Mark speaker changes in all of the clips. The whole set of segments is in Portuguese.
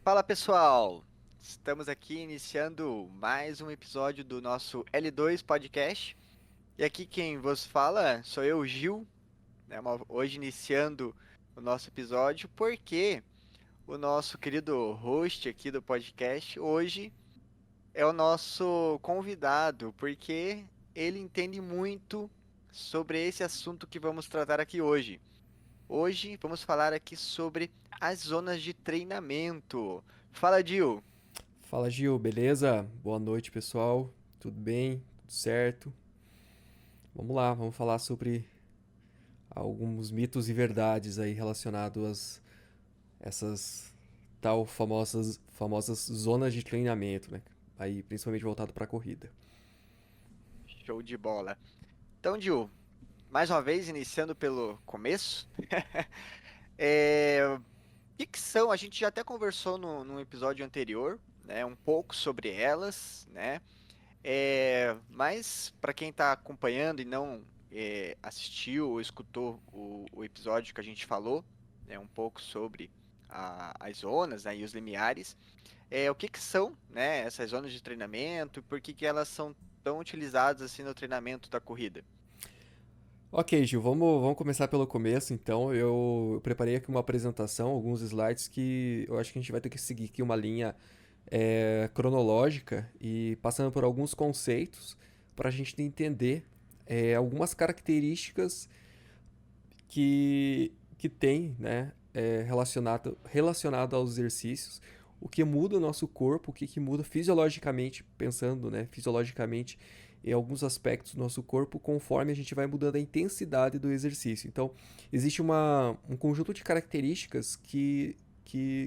Speaker 1: Fala pessoal, estamos aqui iniciando mais um episódio do nosso L2 Podcast. E aqui quem vos fala sou eu, Gil, né? Hoje iniciando o nosso episódio, porque o nosso querido host aqui do podcast hoje é o nosso convidado, porque ele entende muito sobre esse assunto que vamos tratar aqui hoje. Hoje vamos falar aqui sobre as zonas de treinamento. Fala, Gil.
Speaker 2: Fala Gil, beleza? Boa noite, pessoal. Tudo bem? Tudo certo? Vamos lá, vamos falar sobre alguns mitos e verdades aí relacionados a essas tal famosas zonas de treinamento, né? Aí principalmente voltado para corrida.
Speaker 1: Show de bola. Então, Gil, mais uma vez, iniciando pelo começo, o que são? A gente já até conversou num episódio anterior, né, um pouco sobre elas, né? Mas para quem está acompanhando e não assistiu ou escutou o episódio que a gente falou, né, um pouco sobre as zonas, né, e os limiares, o que são, né, essas zonas de treinamento e por que elas são tão utilizadas assim no treinamento da corrida?
Speaker 2: Ok, Gil, vamos começar pelo começo, então. Eu preparei aqui uma apresentação, alguns slides que eu acho que a gente vai ter que seguir aqui uma linha cronológica e passando por alguns conceitos para a gente entender algumas características que tem, né, relacionado aos exercícios, o que muda o nosso corpo, que muda fisiologicamente, pensando, né, fisiologicamente em alguns aspectos do nosso corpo, conforme a gente vai mudando a intensidade do exercício. Então, existe um conjunto de características que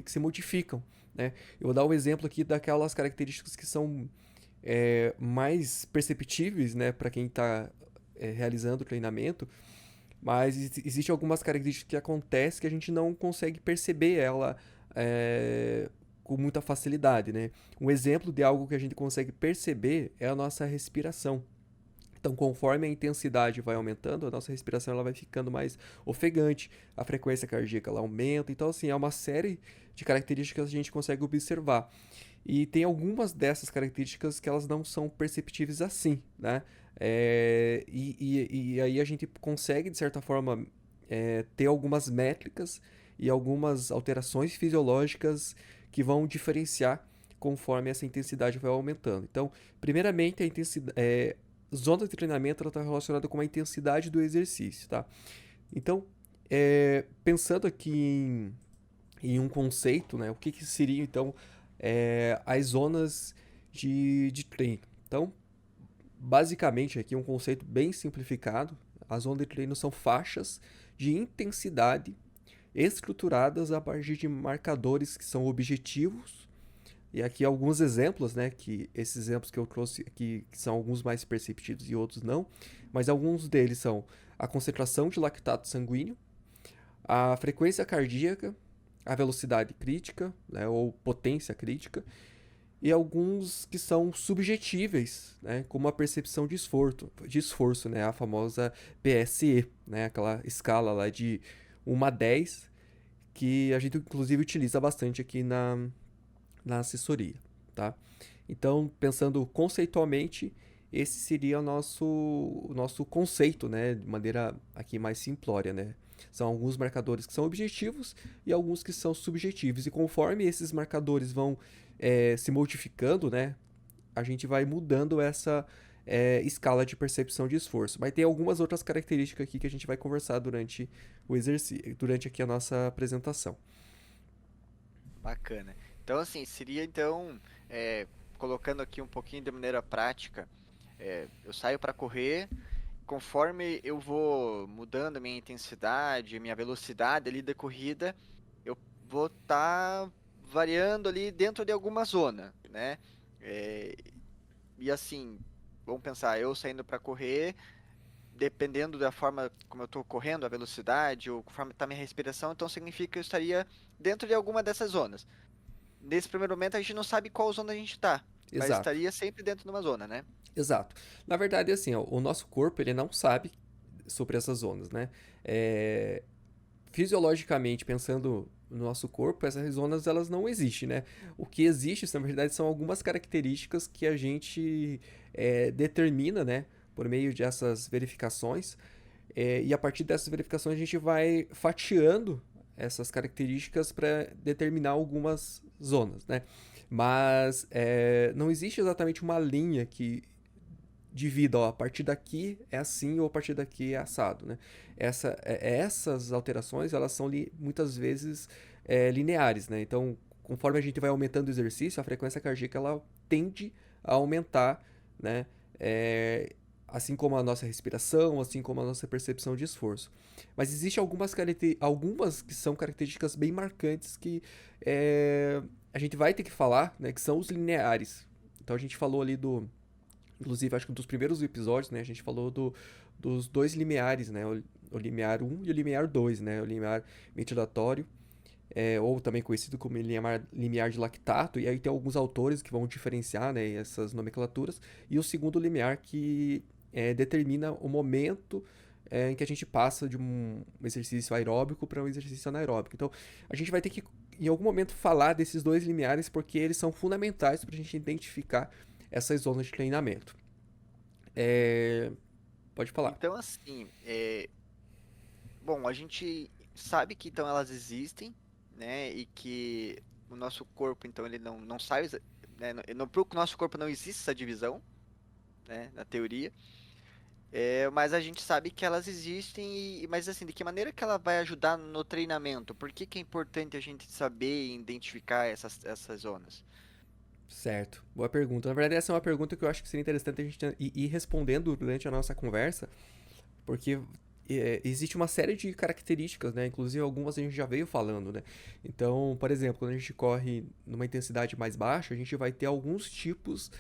Speaker 2: se modificam, né? Eu vou dar um exemplo aqui daquelas características que são mais perceptíveis, né, para quem está realizando o treinamento, mas existem algumas características que acontecem que a gente não consegue perceber ela com muita facilidade, né? Um exemplo de algo que a gente consegue perceber é a nossa respiração. Então, conforme a intensidade vai aumentando, a nossa respiração ela vai ficando mais ofegante, a frequência cardíaca ela aumenta. Então, assim, é uma série de características que a gente consegue observar. E tem algumas dessas características que elas não são perceptíveis assim, né? E aí a gente consegue, de certa forma, ter algumas métricas e algumas alterações fisiológicas que vão diferenciar conforme essa intensidade vai aumentando. Então, primeiramente, a intensidade, zona de treinamento está relacionada com a intensidade do exercício, tá? Então, pensando aqui em um conceito, né? O que seriam então as zonas de treino? Então, basicamente aqui um conceito bem simplificado. As zonas de treino são faixas de intensidade estruturadas a partir de marcadores que são objetivos. E aqui alguns exemplos, né? Que esses exemplos que eu trouxe aqui que são alguns mais perceptíveis e outros não, mas alguns deles são a concentração de lactato sanguíneo, a frequência cardíaca, a velocidade crítica, né, ou potência crítica, e alguns que são subjetíveis, né, como a percepção de esforço, né, a famosa PSE, né, aquela escala lá de 1 a 10, que a gente inclusive utiliza bastante aqui na assessoria, tá? Então, pensando conceitualmente, esse seria o nosso conceito, né, de maneira aqui mais simplória, né? São alguns marcadores que são objetivos e alguns que são subjetivos. E conforme esses marcadores vão se modificando, né, a gente vai mudando essa escala de percepção de esforço. Mas tem algumas outras características aqui que a gente vai conversar durante o exercício, durante aqui a nossa apresentação.
Speaker 1: Bacana. Então, assim, seria então, colocando aqui um pouquinho de maneira prática, eu saio para correr, conforme eu vou mudando a minha intensidade, minha velocidade ali da corrida, eu vou estar variando ali dentro de alguma zona, né? É, e assim, vamos pensar, eu saindo para correr, dependendo da forma como eu estou correndo, a velocidade, ou conforme está minha respiração, então significa que eu estaria dentro de alguma dessas zonas. Nesse primeiro momento a gente não sabe qual zona a gente está, mas
Speaker 2: Exato.
Speaker 1: estaria sempre dentro de uma zona, né?
Speaker 2: Exato. Na verdade, assim, ó, o nosso corpo ele não sabe sobre essas zonas, né? É, fisiologicamente, pensando no nosso corpo, essas zonas elas não existem, né? O que existe, na verdade, são algumas características que a gente determina, né? Por meio dessas verificações. E a partir dessas verificações a gente vai fatiando essas características para determinar algumas zonas, né? Mas não existe exatamente uma linha que divida, ó, a partir daqui é assim ou a partir daqui é assado, né? Essas alterações, elas são muitas vezes lineares, né? Então, conforme a gente vai aumentando o exercício, a frequência cardíaca ela tende a aumentar, né? Assim como a nossa respiração, assim como a nossa percepção de esforço. Mas existem algumas que são características bem marcantes que a gente vai ter que falar, né? Que são os lineares. Então a gente falou ali inclusive, acho que um dos primeiros episódios, né? A gente falou dos dois limiares, né? O limiar 1 e o limiar 2, né? O limiar ventilatório, ou também conhecido como limiar de lactato. E aí tem alguns autores que vão diferenciar, né, essas nomenclaturas. E o segundo limiar que determina o momento em que a gente passa de um exercício aeróbico para um exercício anaeróbico. Então, a gente vai ter que, em algum momento, falar desses dois limiares porque eles são fundamentais para a gente identificar essas zonas de treinamento. Pode falar.
Speaker 1: Então, assim, bom, a gente sabe que então elas existem, né? E que o nosso corpo, então, ele não sai, né? Pro nosso corpo não existe essa divisão, né? Na teoria. Mas a gente sabe que elas existem, mas assim, de que maneira que ela vai ajudar no treinamento? Por que que é importante a gente saber e identificar essas zonas?
Speaker 2: Certo, boa pergunta. Na verdade, essa é uma pergunta que eu acho que seria interessante a gente ir respondendo durante a nossa conversa, porque existe uma série de características, né? Inclusive algumas a gente já veio falando, né? Então, por exemplo, quando a gente corre numa intensidade mais baixa, a gente vai ter alguns tipos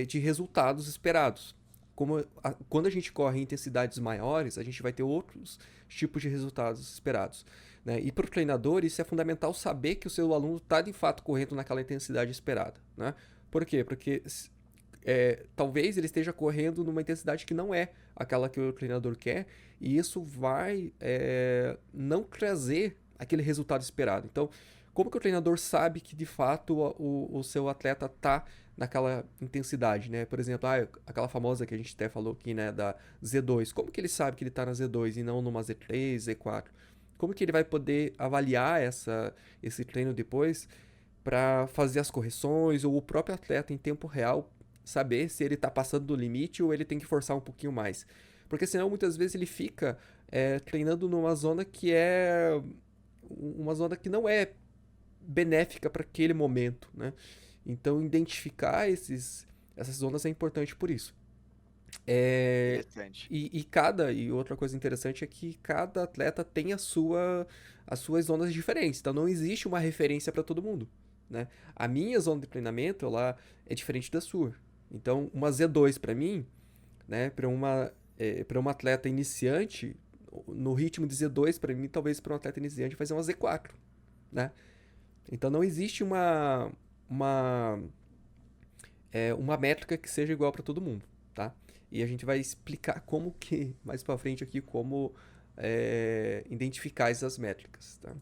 Speaker 2: de resultados esperados. Quando a gente corre em intensidades maiores, a gente vai ter outros tipos de resultados esperados. Né? E para o treinador, isso é fundamental saber que o seu aluno está de fato correndo naquela intensidade esperada. Né? Por quê? Porque talvez ele esteja correndo numa intensidade que não é aquela que o treinador quer, e isso vai não trazer aquele resultado esperado. Então, como que o treinador sabe que de fato o seu atleta está naquela intensidade, né? Por exemplo, aquela famosa que a gente até falou aqui, né, da Z2. Como que ele sabe que ele está na Z2 e não numa Z3, Z4? Como que ele vai poder avaliar esse treino depois para fazer as correções, ou o próprio atleta em tempo real saber se ele está passando do limite ou ele tem que forçar um pouquinho mais? Porque senão muitas vezes ele fica treinando numa zona que é uma zona que não é benéfica para aquele momento, né? Então, identificar essas zonas é importante por isso.
Speaker 1: Interessante.
Speaker 2: E outra coisa interessante é que cada atleta tem as suas zonas diferentes. Então, não existe uma referência para todo mundo, né? A minha zona de treinamento, ela é diferente da sua. Então, uma Z2 para mim, né? Para uma atleta iniciante, no ritmo de Z2, para mim, talvez para um atleta iniciante vai ser uma Z4, né? Então não existe uma métrica que seja igual para todo mundo, tá? E a gente vai explicar como que, mais para frente aqui, como identificar essas métricas, tá?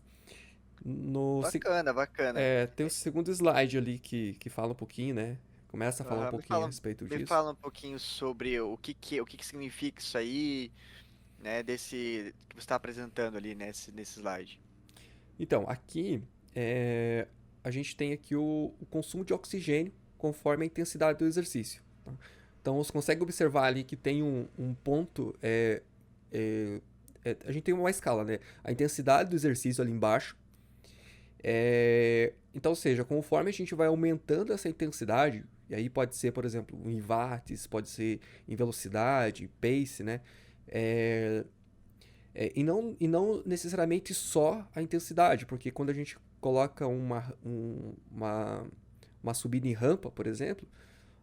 Speaker 1: Bacana, bacana.
Speaker 2: Tem o segundo slide ali que fala um pouquinho, né? Começa a falar um
Speaker 1: Aham,
Speaker 2: pouquinho a respeito
Speaker 1: me
Speaker 2: disso.
Speaker 1: fala um pouquinho sobre o que que significa isso aí, né, desse que você está apresentando ali nesse slide.
Speaker 2: Então, aqui a gente tem aqui o consumo de oxigênio conforme a intensidade do exercício. Tá? Então, você consegue observar ali que tem um ponto. A gente tem uma escala, né? A intensidade do exercício ali embaixo. Então, ou seja, conforme a gente vai aumentando essa intensidade, e aí pode ser, por exemplo, em watts, pode ser em velocidade, pace, né? E não necessariamente só a intensidade, porque quando a gente coloca uma subida em rampa, por exemplo,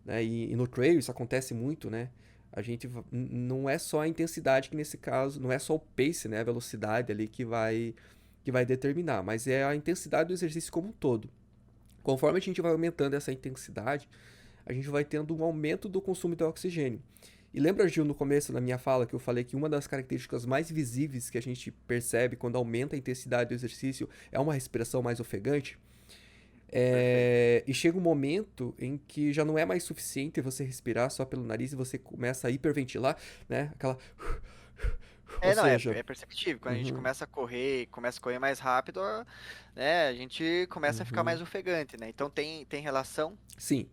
Speaker 2: né, e no trail isso acontece muito, né? A gente não é só a intensidade que nesse caso, não é só o pace, né, a velocidade ali que vai determinar, mas é a intensidade do exercício como um todo. Conforme a gente vai aumentando essa intensidade, a gente vai tendo um aumento do consumo de oxigênio. E lembra, Gil, no começo da minha fala que eu falei que uma das características mais visíveis que a gente percebe quando aumenta a intensidade do exercício é uma respiração mais ofegante?
Speaker 1: Perfeito.
Speaker 2: E chega um momento em que já não é mais suficiente você respirar só pelo nariz e você começa a hiperventilar, né? Aquela. Ou
Speaker 1: Não,
Speaker 2: seja,
Speaker 1: é perceptível. Quando a gente
Speaker 2: uhum,
Speaker 1: começa a correr mais rápido, né, a gente começa a ficar
Speaker 2: uhum.
Speaker 1: mais ofegante, né? Então tem relação.
Speaker 2: Sim,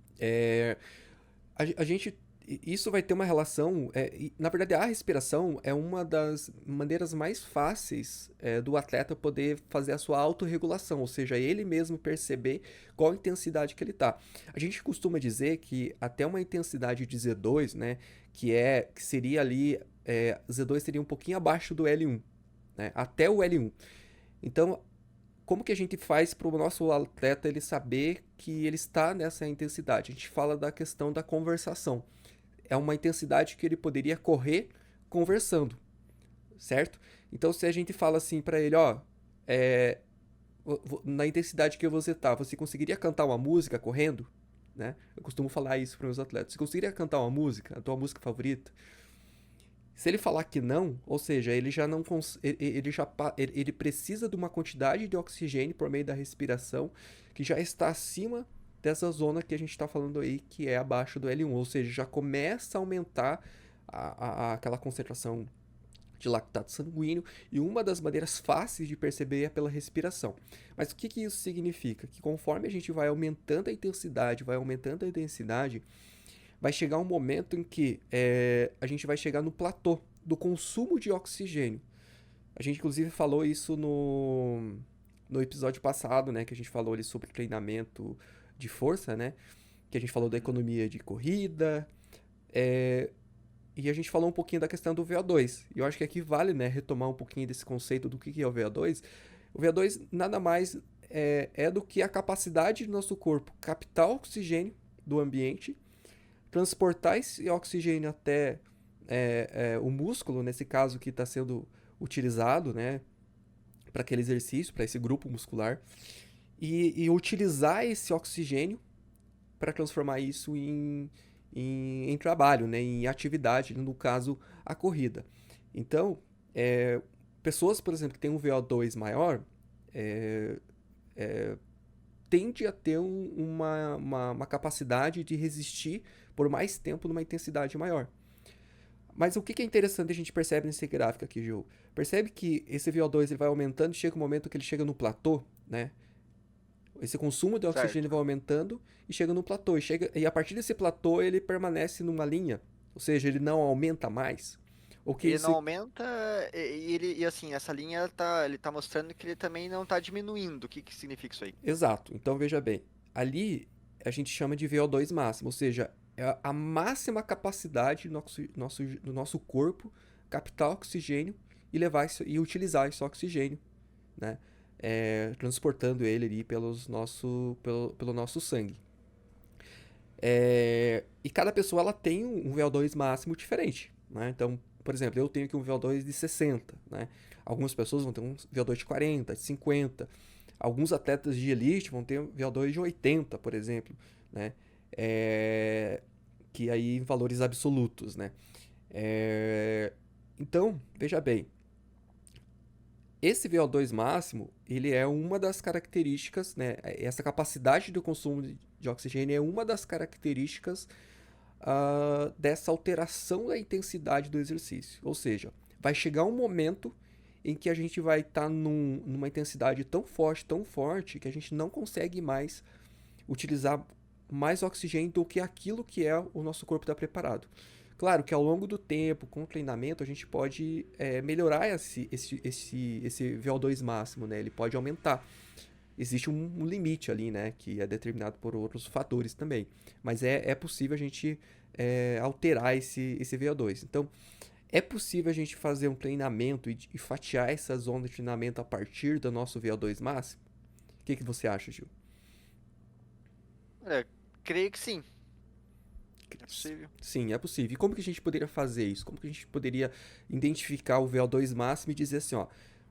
Speaker 2: a gente. Isso vai ter uma relação. Na verdade, a respiração é uma das maneiras mais fáceis do atleta poder fazer a sua autorregulação, ou seja, ele mesmo perceber qual a intensidade que ele está. A gente costuma dizer que até uma intensidade de Z2, né, que seria ali. Z2 seria um pouquinho abaixo do L1, né, até o L1. Então, como que a gente faz para o nosso atleta ele saber que ele está nessa intensidade? A gente fala da questão da conversação. É uma intensidade que ele poderia correr conversando, certo? Então, se a gente fala assim para ele, ó, é, na intensidade que você tá, você conseguiria cantar uma música correndo? Né? Eu costumo falar isso para meus atletas. Você conseguiria cantar uma música, a tua música favorita? Se ele falar que não, ou seja, ele já não ele já ele precisa de uma quantidade de oxigênio por meio da respiração que já está acima dessa zona que a gente está falando aí, que é abaixo do L1, ou seja, já começa a aumentar aquela concentração de lactato sanguíneo, e uma das maneiras fáceis de perceber é pela respiração. Mas o que, que isso significa? Que conforme a gente vai aumentando a intensidade, vai aumentando a densidade, vai chegar um momento em que a gente vai chegar no platô do consumo de oxigênio. A gente, inclusive, falou isso no episódio passado, né? Que a gente falou ali sobre treinamento de força, né? Que a gente falou da
Speaker 1: Uhum.
Speaker 2: economia de corrida. é, e a gente falou um pouquinho da questão do VO2. E eu acho que aqui vale, né, retomar um pouquinho desse conceito do que é o VO2. O VO2 nada mais do que a capacidade do nosso corpo captar oxigênio do ambiente, transportar esse oxigênio até o músculo, nesse caso que está sendo utilizado, né, para aquele exercício, para esse grupo muscular, e utilizar esse oxigênio para transformar isso em trabalho, né, em atividade, no caso, a corrida. Então, pessoas, por exemplo, que têm um VO2 maior, é, tende a ter uma capacidade de resistir por mais tempo numa intensidade maior. Mas o que é interessante a gente percebe nesse gráfico aqui, Gil? Percebe que esse VO2 ele vai aumentando e chega um momento que ele chega no platô, né? Esse consumo de oxigênio
Speaker 1: Certo.
Speaker 2: vai aumentando e chega no platô. E a partir desse platô ele permanece numa linha, ou seja, ele não aumenta mais. O que
Speaker 1: Ele não
Speaker 2: isso.
Speaker 1: aumenta e assim, essa linha ele tá mostrando que ele também não tá diminuindo. O que que significa isso aí?
Speaker 2: Exato. Então veja bem, ali a gente chama de VO2 máximo, ou seja, é a máxima capacidade do nosso corpo captar oxigênio e levar isso, e utilizar esse oxigênio, né? Transportando ele ali pelo nosso sangue. E cada pessoa ela tem um VO2 máximo diferente, né? Então, por exemplo, eu tenho aqui um VO2 de 60, né? Algumas pessoas vão ter um VO2 de 40, de 50. Alguns atletas de elite vão ter um VO2 de 80, por exemplo, né? Que aí em valores absolutos, né? Então, veja bem, esse VO2 máximo, ele é uma das características, né? Essa capacidade do consumo de oxigênio é uma das características dessa alteração da intensidade do exercício. Ou seja, vai chegar um momento em que a gente vai estar numa intensidade tão forte, que a gente não consegue mais utilizar mais oxigênio do que aquilo que o nosso corpo está preparado. Claro que ao longo do tempo, com o treinamento, a gente pode melhorar esse VO2 máximo, né? Ele pode aumentar. Existe um limite ali, né? Que é determinado por outros fatores também. Mas é possível a gente alterar esse VO2. Então, é possível a gente fazer um treinamento e fatiar essa zona de treinamento a partir do nosso VO2 máximo? O que você acha, Gil?
Speaker 1: É, creio que sim. É possível.
Speaker 2: Sim, é possível. E como que a gente poderia fazer isso? Como que a gente poderia identificar o VO2 máximo e dizer assim, ó,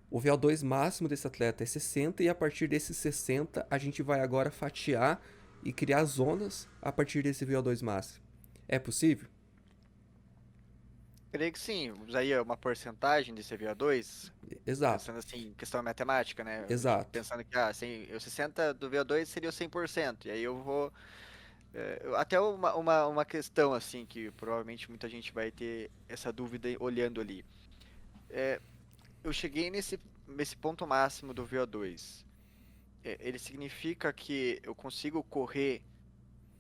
Speaker 2: o VO2 máximo desse atleta é 60 e a partir desses 60 a gente vai agora fatiar e criar zonas a partir desse VO2 máximo. É possível?
Speaker 1: Creio que sim. Usaria uma porcentagem desse VO2,
Speaker 2: Exato,
Speaker 1: pensando assim, em questão matemática, né?
Speaker 2: exato.
Speaker 1: Pensando que, 60 do VO2 seria o 100%. E aí eu vou. Até uma questão, assim, que provavelmente muita gente vai ter essa dúvida olhando ali. É, eu cheguei nesse ponto máximo do VO2. Ele significa que eu consigo correr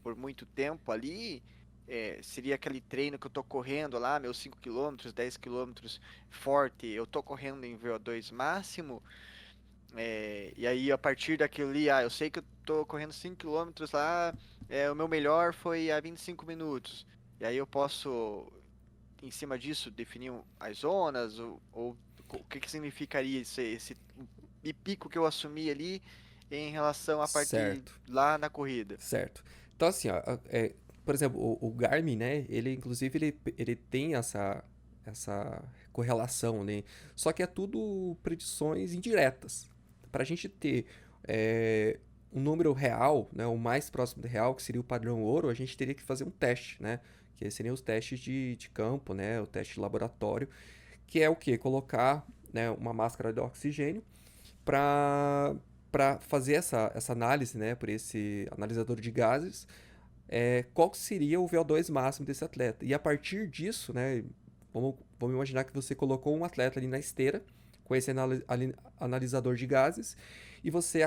Speaker 1: por muito tempo ali? Seria aquele treino que eu tô correndo lá, meus 5 km, 10 km forte, eu tô correndo em VO2 máximo? E aí, a partir daquilo ali, eu sei que eu tô correndo 5 km lá, o meu melhor foi a 25 minutos. E aí eu posso, em cima disso, definir as zonas, ou o que que significaria esse pico que eu assumi ali em relação à parte
Speaker 2: Certo,
Speaker 1: lá na corrida.
Speaker 2: certo. Então, assim, ó, por exemplo, o Garmin, né? Ele, inclusive, ele tem essa correlação, né? Só que é tudo predições indiretas. Para a gente ter um número real, né? O mais próximo do real, que seria o padrão ouro, a gente teria que fazer um teste, né? Que seriam os testes de campo, né? O teste de laboratório, que é o quê? Colocar, né, uma máscara de oxigênio para fazer essa análise, né, por esse analisador de gases, qual seria o VO2 máximo desse atleta. E a partir disso, né, vamos imaginar que você colocou um atleta ali na esteira com esse analisador de gases e você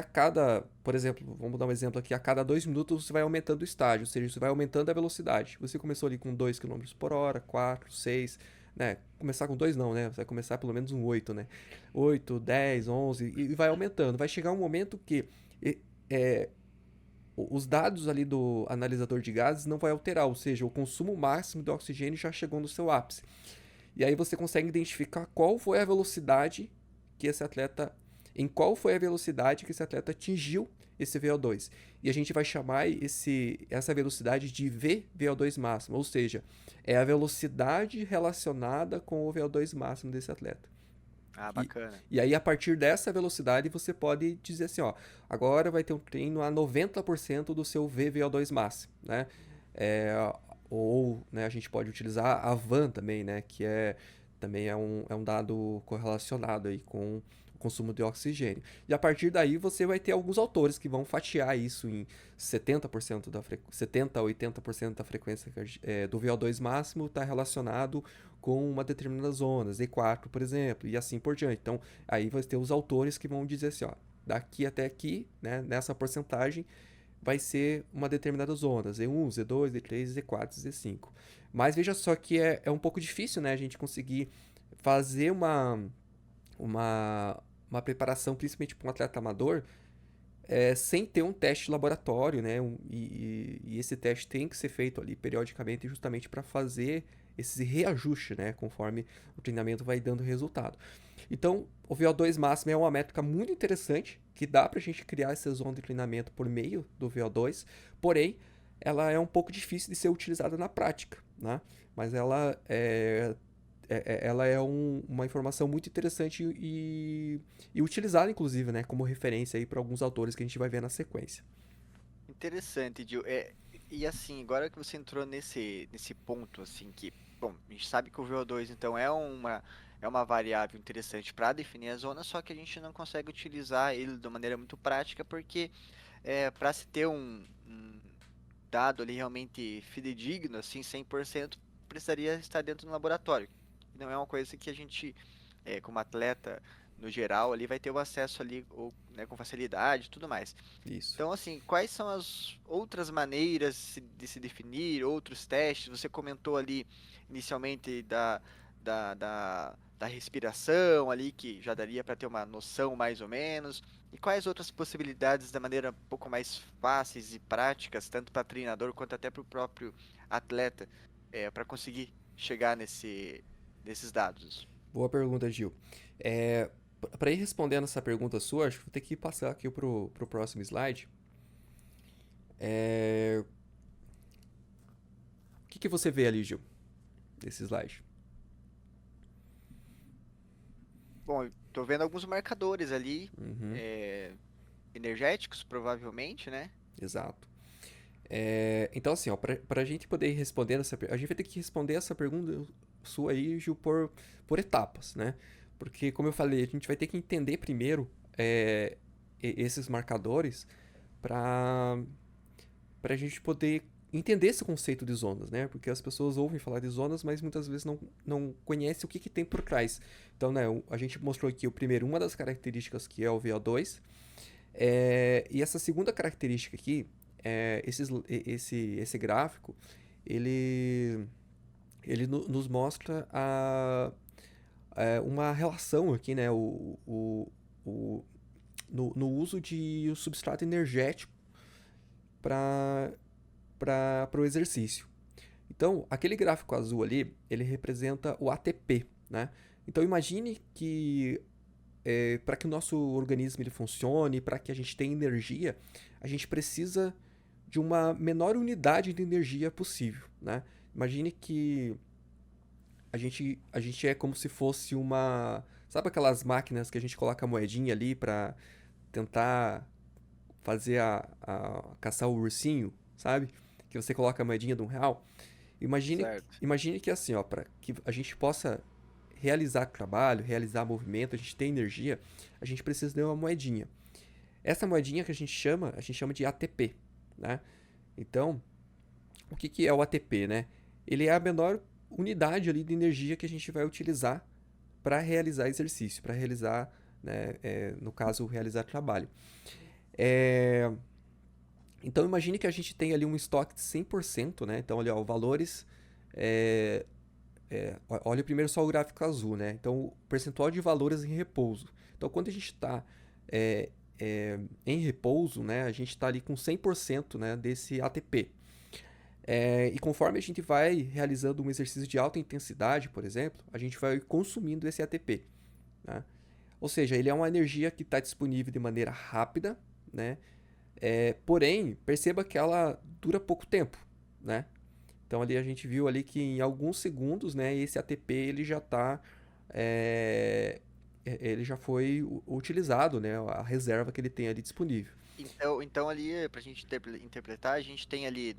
Speaker 2: por exemplo, vamos dar um exemplo aqui, a cada 2 minutos você vai aumentando o estágio, ou seja, você vai aumentando a velocidade. Você começou ali com 2 km por hora, 4, 6, né? Começar com 2 não, né? Você vai começar pelo menos um 8, né? 8, 10, 11 e vai aumentando. Vai chegar um momento que é, os dados ali do analisador de gases não vai alterar, ou seja, o consumo máximo de oxigênio já chegou no seu ápice. E aí você consegue identificar qual foi a velocidade que esse atleta, em qual foi a velocidade que esse atleta atingiu esse VO2. E a gente vai chamar essa velocidade de VO2 máximo, ou seja, é a velocidade relacionada com o VO2 máximo desse atleta.
Speaker 1: Ah,
Speaker 2: E,
Speaker 1: bacana.
Speaker 2: e aí, a partir dessa velocidade, você pode dizer assim, ó, agora vai ter um treino a 90% do seu VVO2 máximo, né? É, ou, né, a gente pode utilizar a VAN também, né? Que também é um dado correlacionado aí com o consumo de oxigênio. E a partir daí, você vai ter alguns autores que vão fatiar isso em 70% 70 a 80% da frequência do VO2 máximo está relacionado com uma determinada zona, Z4, por exemplo, e assim por diante. Então, aí vai ter os autores que vão dizer assim, ó, daqui até aqui, né, nessa porcentagem, vai ser uma determinada zona, Z1, Z2, Z3, Z4, Z5. Mas veja só que é um pouco difícil, né, a gente conseguir fazer uma, uma preparação, principalmente para um atleta amador, sem ter um teste de laboratório, né? E esse teste tem que ser feito ali periodicamente, justamente para fazer esse reajuste, né? Conforme o treinamento vai dando resultado. Então, o VO2 máximo é uma métrica muito interessante, que dá para a gente criar essa zona de treinamento por meio do VO2, porém, ela é um pouco difícil de ser utilizada na prática, né? Mas ela é uma informação muito interessante e utilizada, inclusive, né, como referência aí para alguns autores que a gente vai ver na sequência.
Speaker 1: Interessante, Gil. E assim, agora que você entrou nesse ponto, assim, que, bom, a gente sabe que o VO2, então, é uma variável interessante para definir a zona, só que a gente não consegue utilizar ele de uma maneira muito prática, porque para se ter um dado ali realmente fidedigno, assim, 100%, precisaria estar dentro do laboratório. Não é uma coisa que a gente, como atleta, no geral, ali vai ter o acesso ali, ou, né, com facilidade e tudo mais.
Speaker 2: Isso.
Speaker 1: Então, assim, quais são as outras maneiras de se definir, outros testes? Você comentou ali inicialmente da respiração ali, que já daria para ter uma noção mais ou menos. E quais outras possibilidades, da maneira um pouco mais fáceis e práticas, tanto para treinador quanto até para o próprio atleta, para conseguir chegar nesses dados?
Speaker 2: Boa pergunta, Gil. É, para ir respondendo essa pergunta sua, acho que vou ter que passar aqui pro próximo slide. O que você vê ali, Gil, nesse slide?
Speaker 1: Bom, eu tô vendo alguns marcadores ali,
Speaker 2: Uhum,
Speaker 1: é, energéticos, provavelmente, né?
Speaker 2: exato. Então, assim, ó, pra gente poder responder a gente vai ter que responder essa pergunta sua aí, Gil, por etapas, né? Porque, como eu falei, a gente vai ter que entender primeiro esses marcadores para a gente poder entender esse conceito de zonas, né? Porque as pessoas ouvem falar de zonas, mas muitas vezes não conhecem o que tem por trás. Então, né, a gente mostrou aqui o primeiro, uma das características que é o VO2, e essa segunda característica aqui, esse gráfico, ele, ele nos mostra uma relação aqui, né, o, no uso de substrato energético para o exercício. Então, aquele gráfico azul ali, ele representa o ATP, né? Então, imagine que para que o nosso organismo ele funcione, para que a gente tenha energia, a gente precisa de uma menor unidade de energia possível, né? Imagine que a gente é como se fosse uma... Sabe aquelas máquinas que a gente coloca a moedinha ali para tentar fazer caçar o ursinho, sabe? Que você coloca a moedinha de R$ 1. Imagine,
Speaker 1: Certo.
Speaker 2: imagine que assim, ó, para que a gente possa realizar trabalho, realizar movimento, a gente ter energia, a gente precisa de uma moedinha. Essa moedinha que a gente chama de ATP, né? Então, o que é o ATP, né? Ele é a menor unidade ali de energia que a gente vai utilizar para realizar exercício, para realizar, né, no caso, realizar trabalho. É, Então imagine que a gente tem ali um estoque de 100%, né? Então, olha, ó, valores. é, Olha primeiro só o gráfico azul, né? Então, o percentual de valores em repouso. Então, quando a gente está em repouso, né? A gente está ali com 100%, né, desse ATP. E conforme a gente vai realizando um exercício de alta intensidade, por exemplo, a gente vai consumindo esse ATP, né? Ou seja, ele é uma energia que está disponível de maneira rápida, né? Porém, perceba que ela dura pouco tempo, né? Então ali a gente viu ali que em alguns segundos, né, esse ATP ele já tá, ele já foi utilizado, né, a reserva que ele tem ali disponível.
Speaker 1: Então ali, para a gente interpretar, a gente tem ali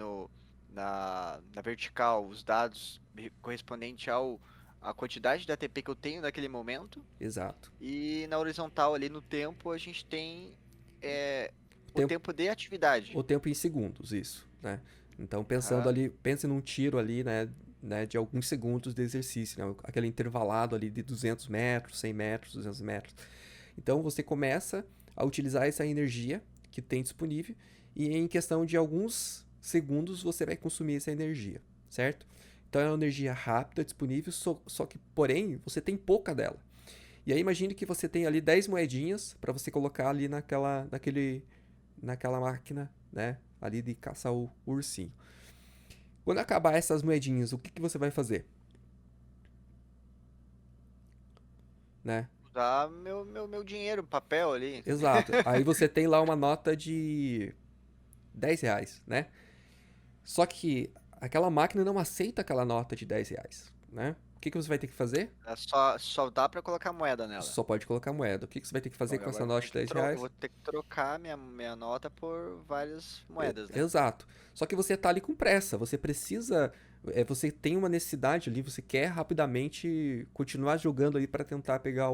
Speaker 1: na vertical os dados correspondentes à quantidade de ATP que eu tenho naquele momento,
Speaker 2: Exato.
Speaker 1: e na horizontal ali no tempo a gente tem é,
Speaker 2: O
Speaker 1: o
Speaker 2: tempo,
Speaker 1: tempo de atividade.
Speaker 2: o tempo em segundos, isso, né? Então pensando
Speaker 1: Aham.
Speaker 2: ali, pense num tiro ali, né, de alguns segundos de exercício, né? Aquele intervalado ali de 200 metros, 100 metros, 200 metros. Então você começa a utilizar essa energia que tem disponível e em questão de alguns segundos você vai consumir essa energia, certo? Então é uma energia rápida, disponível, só que, porém, você tem pouca dela. E aí imagine que você tem ali 10 moedinhas para você colocar ali naquela máquina, né? Ali de caçar o ursinho. Quando acabar essas moedinhas, o que você vai fazer? Né?
Speaker 1: Usar meu dinheiro, papel ali.
Speaker 2: Exato. Aí você tem lá uma nota de R$ 10, né? Só que aquela máquina não aceita aquela nota de R$ 10, né? O que você vai ter que fazer?
Speaker 1: Só dá para colocar moeda nela.
Speaker 2: Só pode colocar moeda. O que você vai ter que fazer
Speaker 1: Bom,
Speaker 2: com
Speaker 1: agora
Speaker 2: essa
Speaker 1: eu vou
Speaker 2: nota
Speaker 1: ter
Speaker 2: de
Speaker 1: que,
Speaker 2: dez
Speaker 1: eu
Speaker 2: reais?
Speaker 1: vou ter que trocar minha nota por várias moedas, né?
Speaker 2: Exato. Só que você tá ali com pressa. Você precisa. Você tem uma necessidade ali. Você quer rapidamente continuar jogando ali para tentar pegar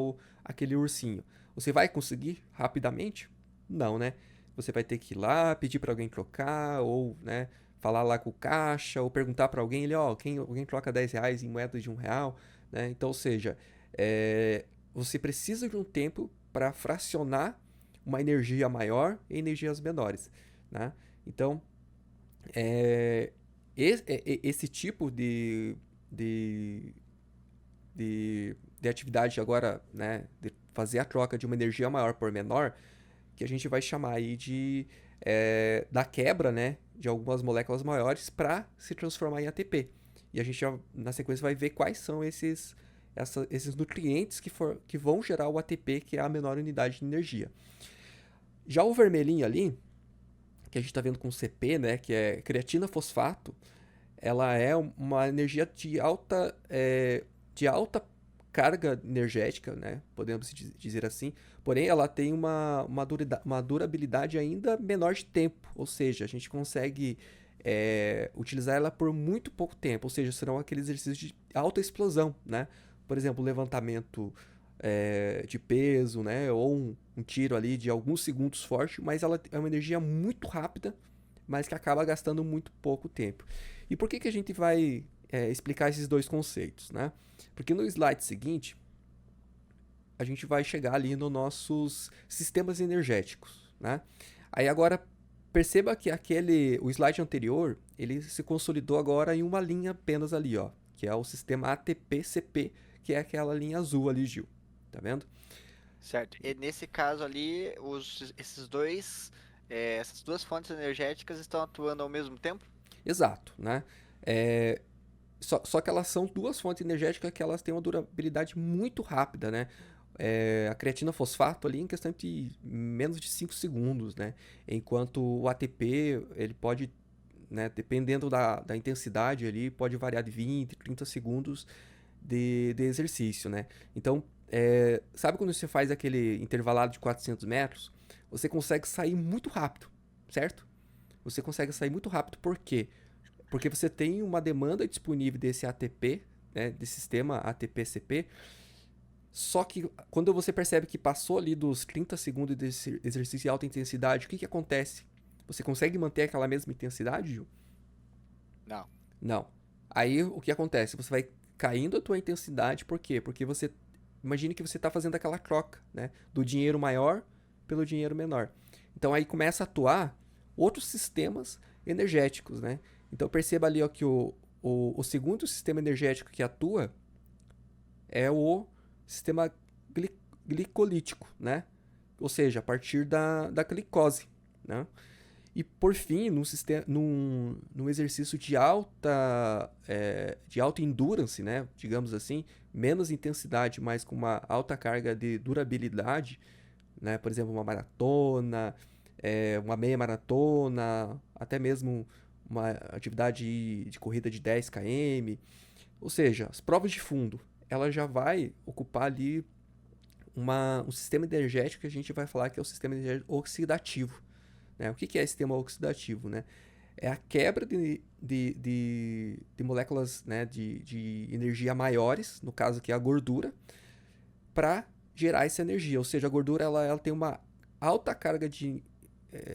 Speaker 2: aquele ursinho. Você vai conseguir rapidamente? Não, né? Você vai ter que ir lá, pedir para alguém trocar, ou, né, falar lá com o caixa, ou perguntar para alguém, ele, ó, alguém troca R$ 10 em moedas de R$ 1, né? Então, ou seja, você precisa de um tempo para fracionar uma energia maior em energias menores, né? Então, é, esse tipo de, de atividade agora, né, de fazer a troca de uma energia maior por menor, que a gente vai chamar aí da quebra, né, de algumas moléculas maiores para se transformar em ATP. E a gente já, na sequência vai ver quais são esses nutrientes que vão gerar o ATP, que é a menor unidade de energia. Já o vermelhinho ali, que a gente está vendo com CP, né, que é creatina fosfato, ela é uma energia de alta carga energética, né, podemos dizer assim, porém ela tem uma durabilidade ainda menor de tempo, ou seja, a gente consegue utilizar ela por muito pouco tempo, ou seja, serão aqueles exercícios de alta explosão, né? Por exemplo, levantamento de peso, né? Ou um tiro ali de alguns segundos forte, mas ela é uma energia muito rápida, mas que acaba gastando muito pouco tempo. E por que, que a gente vai explicar esses dois conceitos, né? Porque no slide seguinte, a gente vai chegar ali nos nossos sistemas energéticos, né? Aí agora perceba que o slide anterior, ele se consolidou agora em uma linha apenas ali, ó, que é o sistema ATP-CP, que é aquela linha azul ali, Gil. Tá vendo?
Speaker 1: Certo. E nesse caso ali, essas duas fontes energéticas estão atuando ao mesmo tempo?
Speaker 2: Exato, né? É, só que elas são duas fontes energéticas que elas têm uma durabilidade muito rápida, né? A creatina fosfato ali em questão de menos de 5 segundos, né? Enquanto o ATP, ele pode, né, dependendo da intensidade ali, pode variar de 20, 30 segundos de exercício, né? Então, sabe quando você faz aquele intervalado de 400 metros? Você consegue sair muito rápido, certo? Você consegue sair muito rápido, por quê? Porque você tem uma demanda disponível desse ATP, né, desse sistema ATP-CP, só que quando você percebe que passou ali dos 30 segundos desse exercício de alta intensidade, o que, que acontece? Você consegue manter aquela mesma intensidade, Gil?
Speaker 1: Não.
Speaker 2: Não. Aí o que acontece? Você vai caindo a tua intensidade, por quê? Porque você imagine que você está fazendo aquela troca, né, do dinheiro maior pelo dinheiro menor. Então aí começa a atuar outros sistemas energéticos, né? Então perceba ali ó, que o segundo sistema energético que atua é o sistema glicolítico, né? Ou seja, a partir da glicose, né? E por fim, num exercício de alta endurance, né? Digamos assim, menos intensidade, mas com uma alta carga de durabilidade, né? Por exemplo, uma maratona, uma meia maratona, até mesmo uma atividade de corrida de 10 km. Ou seja, as provas de fundo, ela já vai ocupar ali um sistema energético que a gente vai falar que é o sistema energético oxidativo. Né? O que é sistema oxidativo? Né? É a quebra de moléculas, né, de energia maiores, no caso que é a gordura, para gerar essa energia. Ou seja, a gordura ela tem uma alta carga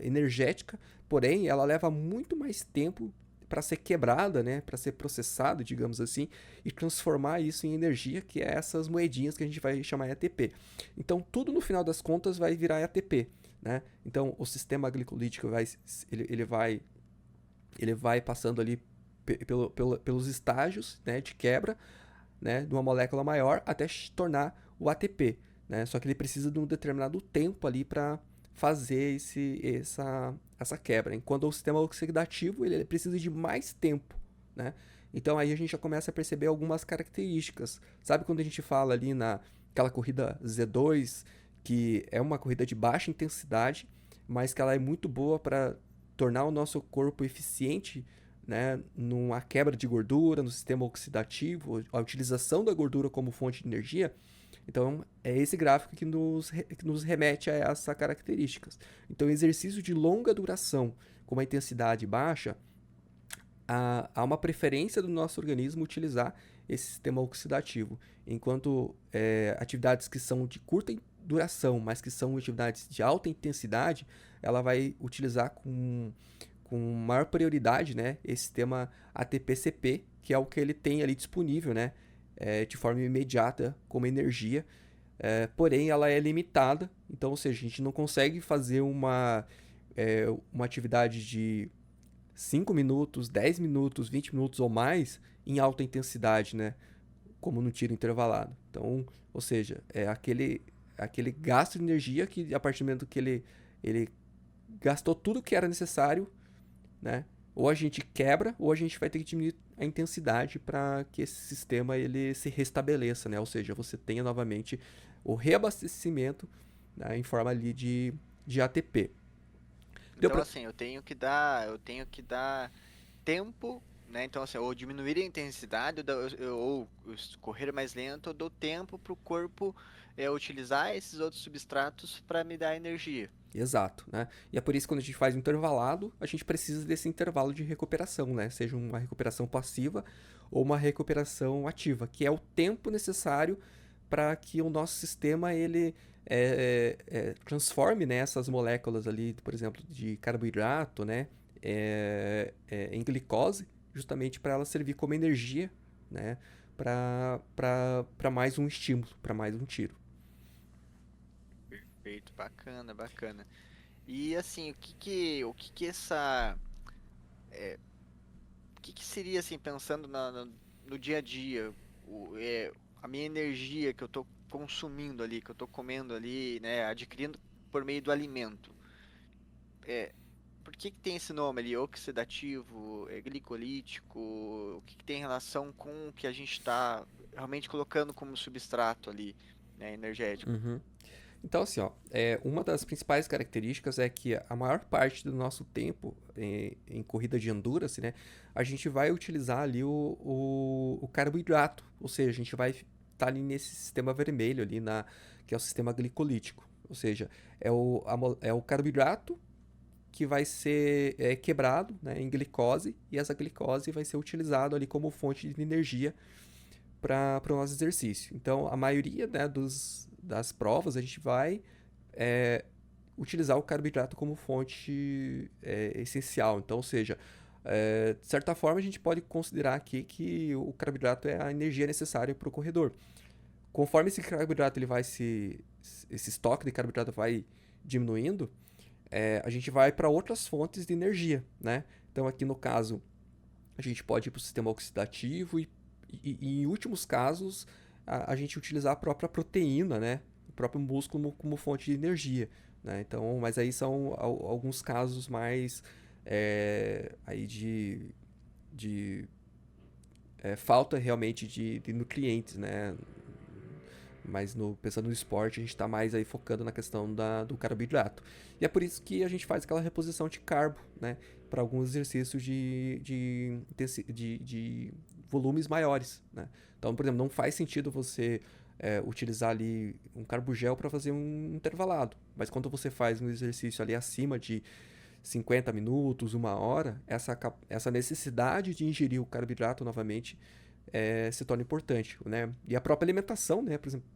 Speaker 2: energética, porém ela leva muito mais tempo para ser quebrada, né, para ser processado, digamos assim, e transformar isso em energia, que é essas moedinhas que a gente vai chamar de ATP. Então, tudo no final das contas vai virar ATP, né? Então, o sistema glicolítico ele vai passando ali pelos estágios, né, de quebra, né, de uma molécula maior até tornar o ATP, né? Só que ele precisa de um determinado tempo ali para fazer essa quebra. Enquanto o sistema oxidativo ele precisa de mais tempo, né? Então aí a gente já começa a perceber algumas características. Sabe quando a gente fala ali naquela corrida Z2, que é uma corrida de baixa intensidade, mas que ela é muito boa para tornar o nosso corpo eficiente, né, numa quebra de gordura, no sistema oxidativo, a utilização da gordura como fonte de energia. Então, é esse gráfico que nos remete a essas características. Então, exercício de longa duração com uma intensidade baixa, há uma preferência do nosso organismo utilizar esse sistema oxidativo, enquanto atividades que são de curta duração, mas que são atividades de alta intensidade, ela vai utilizar com maior prioridade, né, esse sistema ATP-CP, que é o que ele tem ali disponível, né, de forma imediata como energia, porém ela é limitada, então, ou seja, a gente não consegue fazer uma atividade de 5 minutos, 10 minutos, 20 minutos ou mais em alta intensidade, né, como no tiro intervalado. Então, ou seja, é aquele gasto de energia que a partir do momento que ele gastou tudo que era necessário, né? Ou a gente quebra, ou a gente vai ter que diminuir a intensidade para que esse sistema ele se restabeleça, né? Ou seja, você tenha novamente o reabastecimento, né, em forma ali de ATP. Deu
Speaker 1: Então,
Speaker 2: pra...
Speaker 1: assim, eu tenho que dar tempo, né? Então, assim, ou diminuir a intensidade, ou correr mais lento, eu dou tempo para o corpo utilizar esses outros substratos para me dar energia.
Speaker 2: Exato, né? E é por isso que quando a gente faz um intervalado, a gente precisa desse intervalo de recuperação, né? Seja uma recuperação passiva ou uma recuperação ativa, que é o tempo necessário para que o nosso sistema ele transforme, né, essas moléculas ali, por exemplo, de carboidrato, né, em glicose, justamente para ela servir como energia, né, para mais um estímulo, para mais um tiro.
Speaker 1: Perfeito, bacana, bacana. E assim, o que que essa, o que que seria assim, pensando no dia a dia, a minha energia que eu estou consumindo ali, que eu estou comendo ali, né, adquirindo por meio do alimento. É, por que que tem esse nome ali, oxidativo, glicolítico? O que que tem relação com o que a gente está realmente colocando como substrato ali, né, energético?
Speaker 2: Uhum. Então, assim, ó, uma das principais características é que a maior parte do nosso tempo em corrida de endurance, né, a gente vai utilizar ali o carboidrato, ou seja, a gente vai estar ali nesse sistema vermelho ali, que é o sistema glicolítico, ou seja, é o carboidrato que vai ser quebrado, né, em glicose, e essa glicose vai ser utilizado ali como fonte de energia para o nosso exercício. Então, a maioria, né, das provas a gente vai é, utilizar o carboidrato como fonte essencial. Então, ou seja, de certa forma a gente pode considerar aqui que o carboidrato é a energia necessária para o corredor. Conforme esse carboidrato ele vai esse estoque de carboidrato vai diminuindo, a gente vai para outras fontes de energia, né? Então aqui no caso a gente pode ir para o sistema oxidativo e em últimos casos a gente utilizar a própria proteína, né? O próprio músculo como fonte de energia, né? Então, mas aí são alguns casos mais aí de falta realmente de nutrientes, né? Mas pensando no esporte, a gente está mais aí focando na questão do carboidrato. E é por isso que a gente faz aquela reposição de carbo, né? Para alguns exercícios de volumes maiores, né? Então, por exemplo, não faz sentido você utilizar ali um carbogel para fazer um intervalado. Mas quando você faz um exercício ali acima de 50 minutos, uma hora, essa necessidade de ingerir o carboidrato novamente se torna importante, né? E a própria alimentação, né? Por exemplo,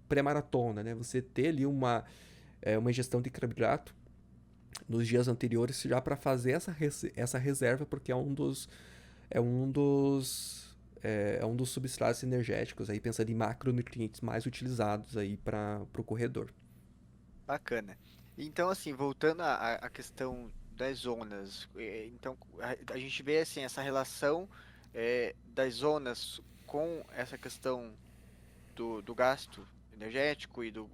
Speaker 2: pré-maratona, né? Você ter ali uma ingestão de carboidrato nos dias anteriores já para fazer essa reserva, porque é um dos é um dos substratos energéticos aí pensando em macronutrientes mais utilizados aí para o corredor.
Speaker 1: Bacana. Então, assim, voltando à questão das zonas, então a gente vê assim essa relação das zonas com essa questão do gasto energético e do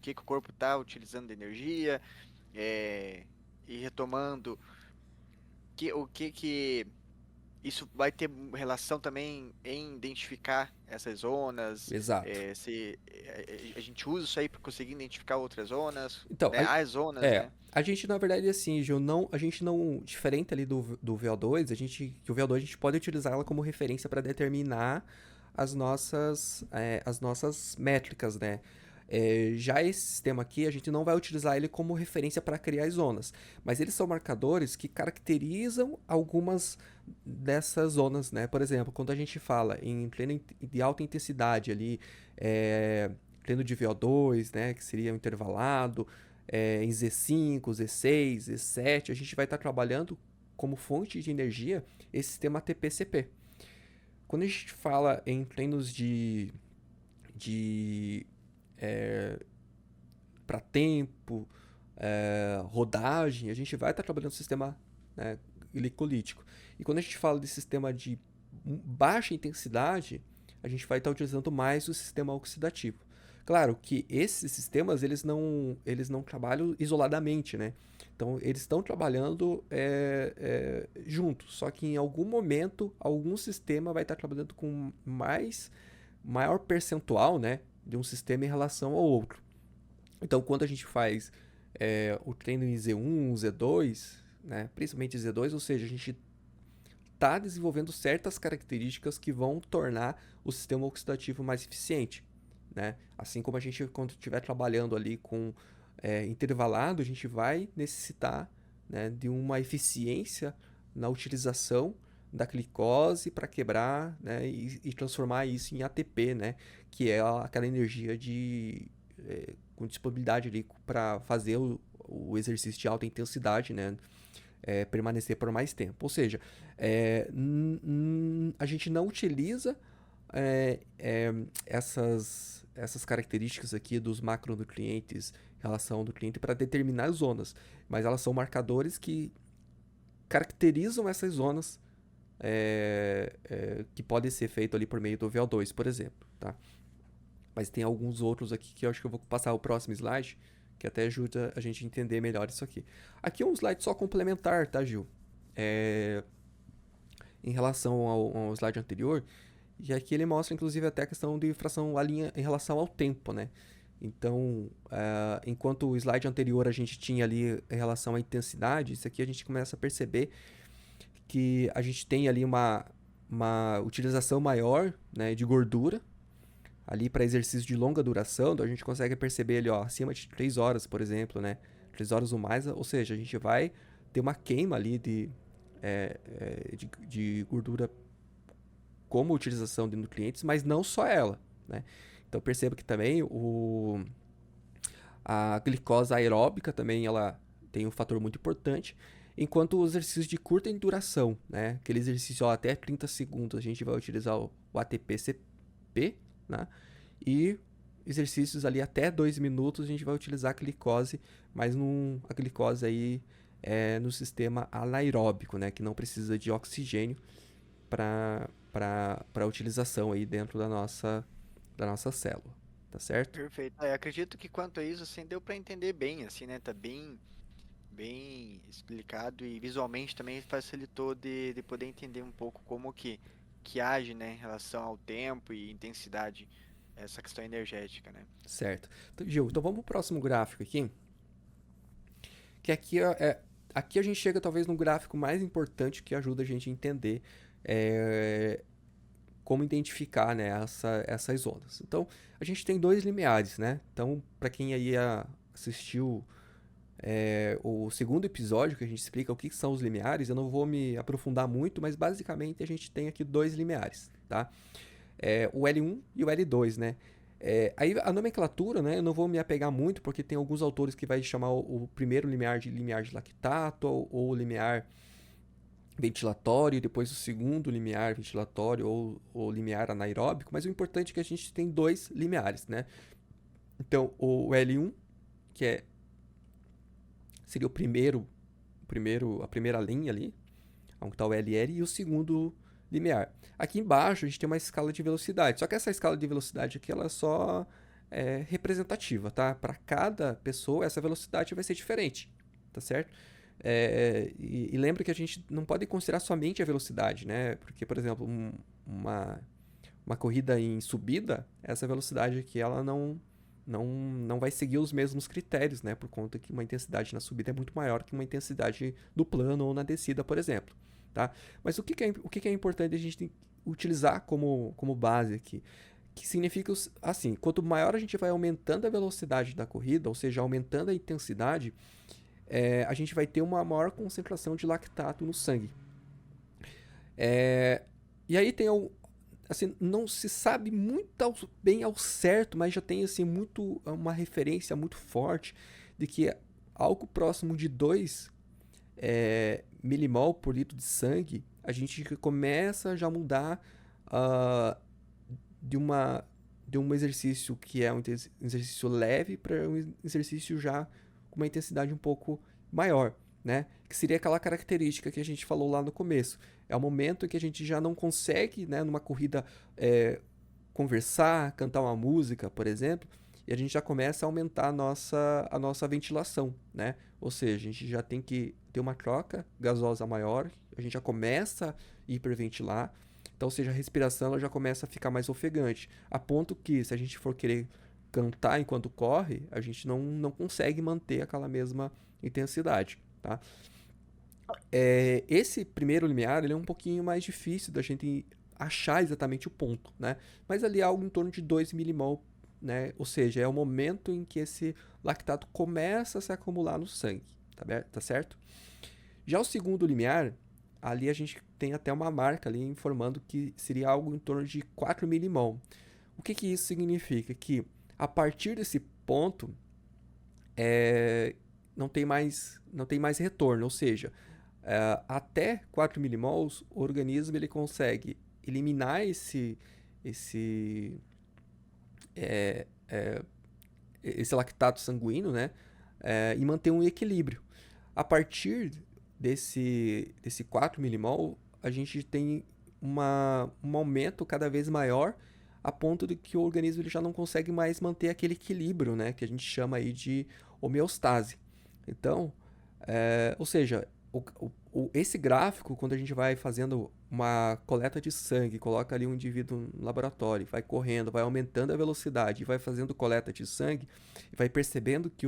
Speaker 1: que o corpo está utilizando de energia, é, e retomando o que isso vai ter relação também em identificar essas zonas,
Speaker 2: Exato.
Speaker 1: se a gente usa isso aí para conseguir identificar outras zonas,
Speaker 2: Então,
Speaker 1: né? As zonas, né?
Speaker 2: a gente na verdade assim, Gil, a gente não, diferente ali do VO2, que o VO2 a gente pode utilizar ela como referência para determinar as nossas métricas, né? Já esse sistema aqui, a gente não vai utilizar ele como referência para criar as zonas, mas eles são marcadores que caracterizam algumas dessas zonas, né? Por exemplo, quando a gente fala em treino de alta intensidade ali, treino de VO2, né, que seria um intervalado, em Z5, Z6, Z7, a gente vai estar trabalhando como fonte de energia esse sistema ATP-CP. Quando a gente fala em treinos de para tempo, rodagem, a gente vai estar trabalhando o sistema, né, glicolítico. E quando a gente fala de sistema de baixa intensidade, a gente vai estar utilizando mais o sistema oxidativo. Claro que esses sistemas eles não trabalham isoladamente, né? Então eles estão trabalhando juntos, só que em algum momento algum sistema vai estar trabalhando com maior percentual, né, de um sistema em relação ao outro. Então, quando a gente faz o treino em Z1, Z2, né, principalmente Z2, ou seja, a gente está desenvolvendo certas características que vão tornar o sistema oxidativo mais eficiente. Né? Assim como a gente, quando estiver trabalhando ali com intervalado, a gente vai necessitar, né, de uma eficiência na utilização da glicose para quebrar, né, e transformar isso em ATP, né, que é aquela energia com disponibilidade ali para fazer o exercício de alta intensidade, né, permanecer por mais tempo. Ou seja, a gente não utiliza é, é, essas características aqui dos macronutrientes, relação do cliente, para determinar as zonas, mas elas são marcadores que caracterizam essas zonas que podem ser feitas ali por meio do VO2, por exemplo, tá? Mas tem alguns outros aqui que eu acho que eu vou passar o próximo slide, que até ajuda a gente a entender melhor isso aqui. Aqui é um slide só complementar, tá, Gil? Em relação ao slide anterior, e aqui ele mostra, inclusive, até a questão de fração a linha em relação ao tempo, né? Então, enquanto o slide anterior a gente tinha ali em relação à intensidade, isso aqui a gente começa a perceber que a gente tem ali uma utilização maior, né, de gordura, ali para exercício de longa duração, então a gente consegue perceber ali, ó, acima de 3 horas, por exemplo, né? 3 horas ou mais, ou seja, a gente vai ter uma queima ali de gordura como utilização de nutrientes, mas não só ela, né? Então perceba que também a glicose aeróbica também ela tem um fator muito importante, enquanto os exercícios de curta duração, né? Aquele exercício até 30 segundos, a gente vai utilizar o ATP-CP, né? E exercícios ali até 2 minutos a gente vai utilizar a glicose, mas a glicose aí no sistema anaeróbico, né? Que não precisa de oxigênio para utilização aí dentro da nossa célula, tá certo?
Speaker 1: Perfeito. Acredito que quanto a isso, assim, deu para entender bem, assim, né? Tá bem explicado e visualmente também facilitou de poder entender um pouco como que age, né, em relação ao tempo e intensidade, essa questão energética, né?
Speaker 2: Certo. Então, Gil, então vamos pro próximo gráfico aqui, que aqui a gente chega talvez no gráfico mais importante que ajuda a gente a entender é, como identificar, né, essas zonas. Então, a gente tem dois limiares, né? Então, para quem aí assistiu o segundo episódio, que a gente explica o que são os limiares, eu não vou me aprofundar muito, mas basicamente a gente tem aqui dois limiares, tá? O L1 e o L2, né? Aí a nomenclatura, né, eu não vou me apegar muito, porque tem alguns autores que vai chamar o primeiro limiar de lactato, ou limiar ventilatório, depois o segundo limiar ventilatório ou limiar anaeróbico, mas o importante é que a gente tem dois limiares, né? Então, o L1, que seria a primeira linha ali, onde está o LL, e o segundo limiar. Aqui embaixo a gente tem uma escala de velocidade, só que essa escala de velocidade aqui ela é só representativa, tá? Para cada pessoa essa velocidade vai ser diferente, tá certo? E lembra que a gente não pode considerar somente a velocidade, né? Porque, por exemplo, uma corrida em subida, essa velocidade aqui ela não vai seguir os mesmos critérios, né? Por conta que uma intensidade na subida é muito maior que uma intensidade no plano ou na descida, por exemplo, tá? Mas o que é importante a gente utilizar como base aqui? Que significa assim, quanto maior a gente vai aumentando a velocidade da corrida, ou seja, aumentando a intensidade, a gente vai ter uma maior concentração de lactato no sangue. E aí tem assim, não se sabe muito bem ao certo, mas já tem assim uma referência muito forte de que algo próximo de 2 milimol por litro de sangue, a gente começa já a mudar de um exercício que é um exercício leve para um exercício já com uma intensidade um pouco maior, né? Que seria aquela característica que a gente falou lá no começo. É o momento em que a gente já não consegue, né, numa corrida, conversar, cantar uma música, por exemplo, e a gente já começa a aumentar a nossa ventilação, né? Ou seja, a gente já tem que ter uma troca gasosa maior, a gente já começa a hiperventilar, então, ou seja, a respiração ela já começa a ficar mais ofegante, a ponto que se a gente for querer cantar enquanto corre, a gente não consegue manter aquela mesma intensidade, tá? Esse primeiro limiar ele é um pouquinho mais difícil da gente achar exatamente o ponto, né? Mas ali é algo em torno de 2 milimol né? Ou seja, é o momento em que esse lactato começa a se acumular no sangue, tá certo? Já o segundo limiar, ali a gente tem até uma marca ali informando que seria algo em torno de 4 milimol. O que que isso significa? Que a partir desse ponto, não tem mais retorno, ou seja, até 4 milimols, o organismo ele consegue eliminar esse, é, é, esse lactato sanguíneo, né? E manter um equilíbrio. A partir desse 4 milimol, a gente tem um aumento cada vez maior a ponto de que o organismo ele já não consegue mais manter aquele equilíbrio, né? Que a gente chama aí de homeostase. Então, ou seja, esse gráfico, quando a gente vai fazendo uma coleta de sangue, coloca ali um indivíduo no laboratório, vai correndo, vai aumentando a velocidade, vai fazendo coleta de sangue, vai percebendo que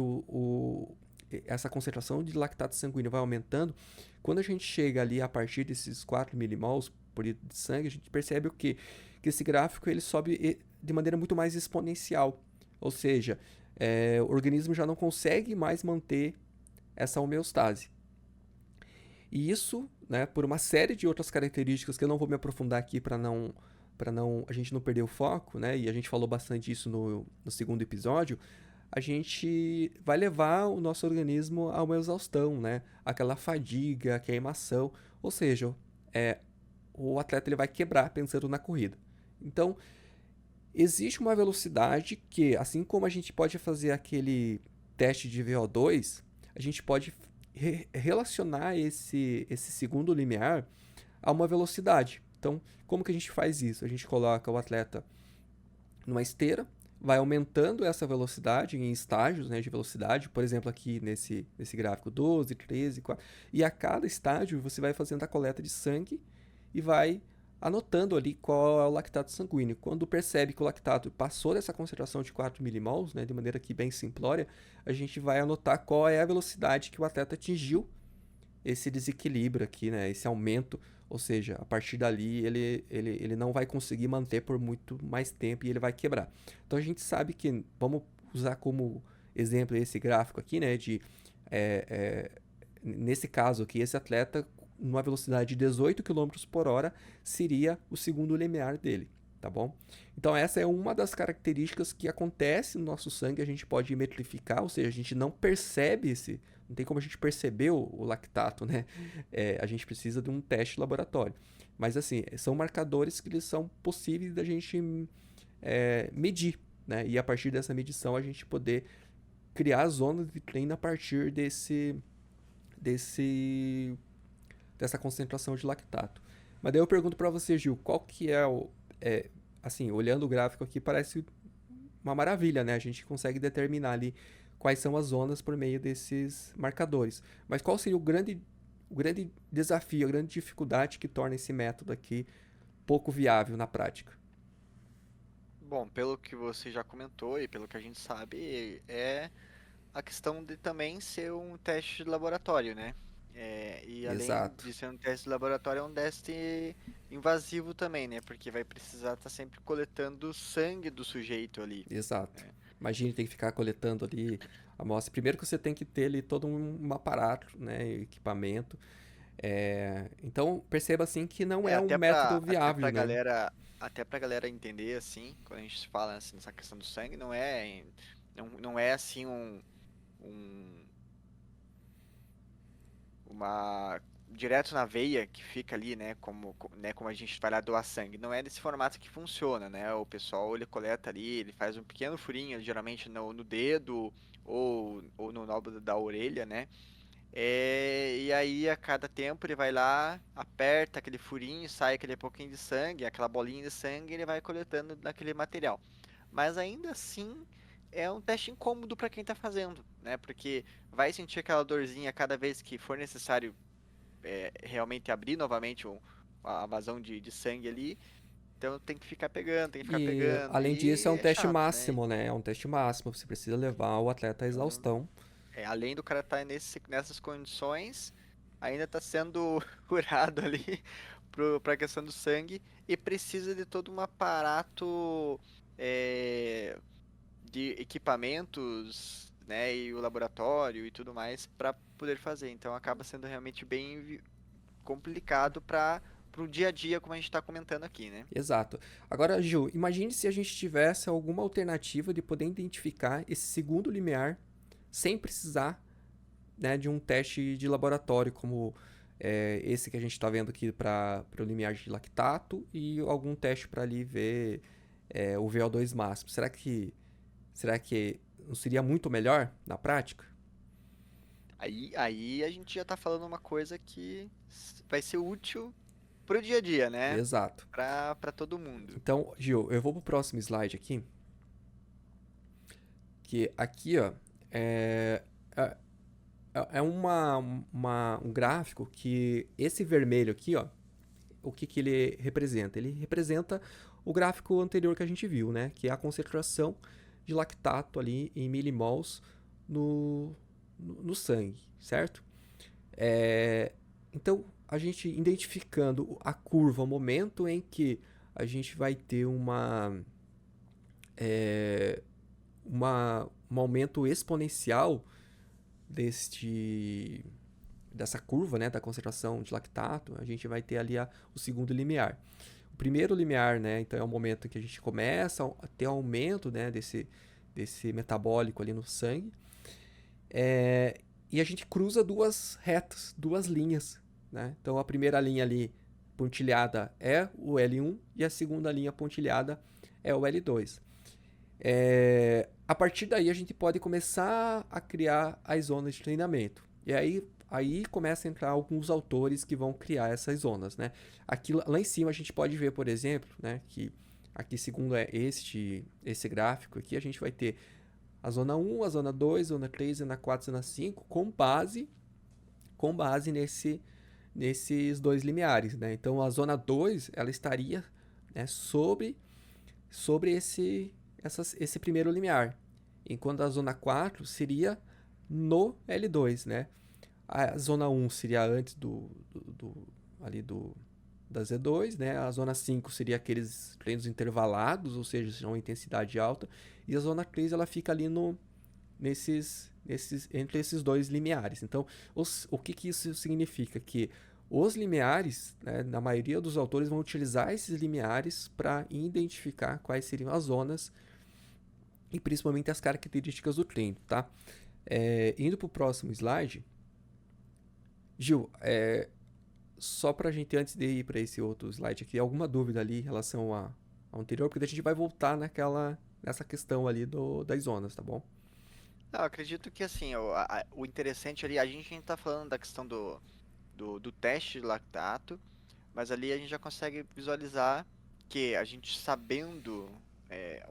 Speaker 2: essa concentração de lactato sanguíneo vai aumentando. Quando a gente chega ali a partir desses 4 milimols por litro de sangue, a gente percebe o quê? Que esse gráfico ele sobe de maneira muito mais exponencial. Ou seja, o organismo já não consegue mais manter essa homeostase. E isso, né, por uma série de outras características que eu não vou me aprofundar aqui para não a gente não perder o foco, né? E a gente falou bastante disso no segundo episódio. A gente vai levar o nosso organismo a uma exaustão, né? Aquela fadiga, a queimação, ou seja, o atleta ele vai quebrar pensando na corrida. Então, existe uma velocidade que, assim como a gente pode fazer aquele teste de VO2, a gente pode relacionar esse segundo limiar a uma velocidade. Então, como que a gente faz isso? A gente coloca o atleta numa esteira, vai aumentando essa velocidade em estágios, né, de velocidade, por exemplo, aqui nesse gráfico 12, 13, 4, e a cada estágio você vai fazendo a coleta de sangue e vai anotando ali qual é o lactato sanguíneo. Quando percebe que o lactato passou dessa concentração de 4 milimols, né, de maneira aqui bem simplória, a gente vai anotar qual é a velocidade que o atleta atingiu esse desequilíbrio aqui, né, esse aumento, ou seja, a partir dali ele não vai conseguir manter por muito mais tempo e ele vai quebrar. Então a gente sabe que, vamos usar como exemplo esse gráfico aqui, né, nesse caso aqui, esse atleta numa velocidade de 18 km por hora seria o segundo limiar dele, tá bom? Então essa é uma das características que acontece no nosso sangue, a gente pode metrificar, ou seja, a gente não percebe não tem como a gente perceber o lactato, né? A gente precisa de um teste de laboratório. Mas assim, são marcadores que eles são possíveis da gente medir, né? E a partir dessa medição a gente poder criar zonas de treino a partir desse dessa concentração de lactato. Mas daí eu pergunto para você, Gil, qual que assim, olhando o gráfico aqui, parece uma maravilha, né? A gente consegue determinar ali quais são as zonas por meio desses marcadores. Mas qual seria o grande desafio, a grande dificuldade que torna esse método aqui pouco viável na prática?
Speaker 1: Bom, pelo que você já comentou e pelo que a gente sabe, é a questão de também ser um teste de laboratório, né? E além
Speaker 2: Exato,
Speaker 1: de ser um teste de laboratório, é um teste invasivo também, né? Porque vai precisar estar sempre coletando o sangue do sujeito ali,
Speaker 2: exato.
Speaker 1: né?
Speaker 2: Imagine ter que ficar coletando ali a amostra. Primeiro que você tem que ter ali todo um aparato, né, equipamento. Então perceba assim que não
Speaker 1: É
Speaker 2: é um
Speaker 1: até
Speaker 2: método
Speaker 1: até
Speaker 2: viável,
Speaker 1: pra
Speaker 2: né?
Speaker 1: galera entender assim, quando a gente fala assim, nessa questão do sangue, não é assim um uma direto na veia que fica ali, né, como a gente vai lá doar sangue. Não é desse formato que funciona, né? O pessoal ele coleta ali, ele faz um pequeno furinho, geralmente no dedo ou no lobo da orelha, né? E aí a cada tempo ele vai lá, aperta aquele furinho, sai aquele pouquinho de sangue, aquela bolinha de sangue, ele vai coletando naquele material. Mas ainda assim é um teste incômodo para quem está fazendo, né? Porque vai sentir aquela dorzinha cada vez que for necessário realmente abrir novamente a vazão de sangue ali. Então tem que ficar pegando, tem que ficar
Speaker 2: E
Speaker 1: pegando.
Speaker 2: além disso, é
Speaker 1: E
Speaker 2: um
Speaker 1: é
Speaker 2: teste
Speaker 1: chato, né?
Speaker 2: máximo, né? É um teste máximo. Você precisa levar o atleta à
Speaker 1: Então,
Speaker 2: exaustão.
Speaker 1: além do cara estar nessas condições, ainda está sendo curado ali para a questão do sangue e precisa de todo um aparato é, de equipamentos, né, e o laboratório e tudo mais para poder fazer. Então acaba sendo realmente bem complicado para o dia a dia, como a gente está comentando aqui, né?
Speaker 2: Exato. Agora, Gil, imagine se a gente tivesse alguma alternativa de poder identificar esse segundo limiar sem precisar, né, de um teste de laboratório, como esse que a gente está vendo aqui para o limiar de lactato e algum teste para ali ver o VO2 máximo. Será que não seria muito melhor na prática?
Speaker 1: Aí a gente já está falando uma coisa que vai ser útil pro dia a dia, né?
Speaker 2: Exato.
Speaker 1: Para todo mundo.
Speaker 2: Então, Gil, eu vou pro próximo slide aqui, que aqui, ó, é, é um gráfico que esse vermelho aqui, ó, o que ele representa? Ele representa o gráfico anterior que a gente viu, né? Que é a concentração de lactato ali em milimols no sangue, certo? Então, a gente identificando a curva, o momento em que a gente vai ter um aumento exponencial dessa curva, né, da concentração de lactato, a gente vai ter ali o segundo limiar. O primeiro limiar, né, então é o momento em que a gente começa a ter aumento, né, desse metabólico ali no sangue. E a gente cruza duas retas, duas linhas, né? Então a primeira linha ali pontilhada é o L1 e a segunda linha pontilhada é o L2. A partir daí a gente pode começar a criar as zonas de treinamento. E aí começa a entrar alguns autores que vão criar essas zonas, né? Aqui lá em cima a gente pode ver, por exemplo, né, que aqui segundo esse gráfico aqui, a gente vai ter a zona 1, a zona 2, a zona 3, a zona 4, a zona 5, com base nesses dois limiares, né? Então a zona 2 ela estaria, né, sobre esse primeiro limiar, enquanto a zona 4 seria no L2, né? A zona 1 seria antes da Z2, né? A zona 5 seria aqueles treinos intervalados, ou seja, uma intensidade alta, e a zona 3 ela fica ali entre esses dois limiares. Então, o que isso significa? Que os limiares, né, na maioria dos autores vão utilizar esses limiares para identificar quais seriam as zonas e principalmente as características do treino, tá? Indo para o próximo slide, Gil, só para a gente, antes de ir para esse outro slide aqui, alguma dúvida ali em relação ao anterior, porque a gente vai voltar nessa questão ali das zonas, tá bom?
Speaker 1: Não, eu acredito que assim, o interessante ali, a gente ainda tá falando da questão do teste de lactato, mas ali a gente já consegue visualizar que a gente sabendo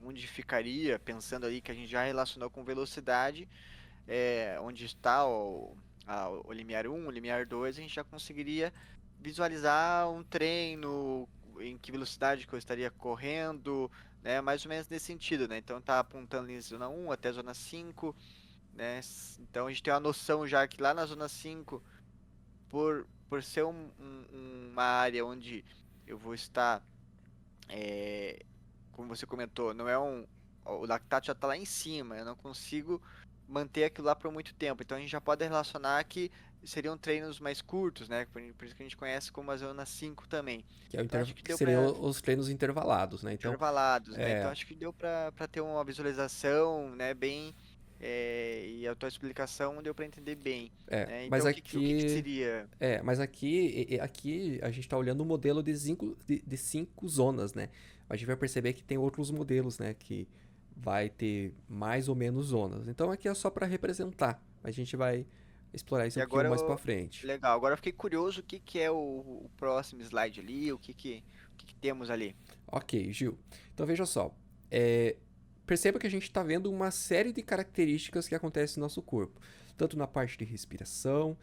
Speaker 1: onde ficaria, pensando ali que a gente já relacionou com velocidade, onde está o limiar 1, o limiar 2, a gente já conseguiria visualizar um treino, em que velocidade que eu estaria correndo, né, mais ou menos nesse sentido, né? Então tá apontando em zona 1 até zona 5, né? Então a gente tem uma noção já que lá na zona 5, por ser uma área onde eu vou estar, como você comentou, não é o lactato já está lá em cima, eu não consigo manter aquilo lá por muito tempo. Então a gente já pode relacionar que seriam treinos mais curtos, né? Por isso que a gente conhece como a zona 5 também. Então acho que
Speaker 2: Que
Speaker 1: deu
Speaker 2: seriam
Speaker 1: para
Speaker 2: os treinos intervalados, né? Então,
Speaker 1: intervalados, né? Então
Speaker 2: é,
Speaker 1: acho que deu para ter uma visualização, né, bem, e a tua explicação deu para entender bem, né?
Speaker 2: mas
Speaker 1: Então o que que seria?
Speaker 2: aqui a gente está olhando o modelo de cinco zonas, né? A gente vai perceber que tem outros modelos, né? Que vai ter mais ou menos zonas. Então aqui é só para representar. A gente vai explorar isso
Speaker 1: E
Speaker 2: um pouquinho
Speaker 1: agora
Speaker 2: mais para frente.
Speaker 1: legal, agora eu fiquei curioso o que que é o próximo slide ali, o que que temos ali.
Speaker 2: Ok, Gil. Então veja só. É, perceba que a gente está vendo uma série de características que acontecem no nosso corpo, tanto na parte de respiração,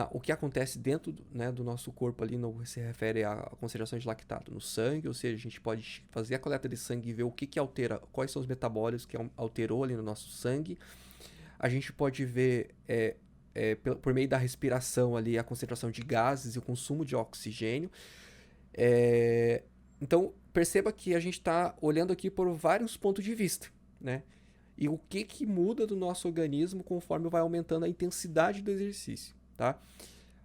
Speaker 2: o que acontece dentro né, do nosso corpo ali no que se refere à concentração de lactato no sangue, ou seja, a gente pode fazer a coleta de sangue e ver o que altera, quais são os metabólitos que alterou ali no nosso sangue. A gente pode ver por meio da respiração ali a concentração de gases e o consumo de oxigênio. Então, perceba que a gente está olhando aqui por vários pontos de vista, né? e o que que muda do nosso organismo conforme vai aumentando a intensidade do exercício, tá?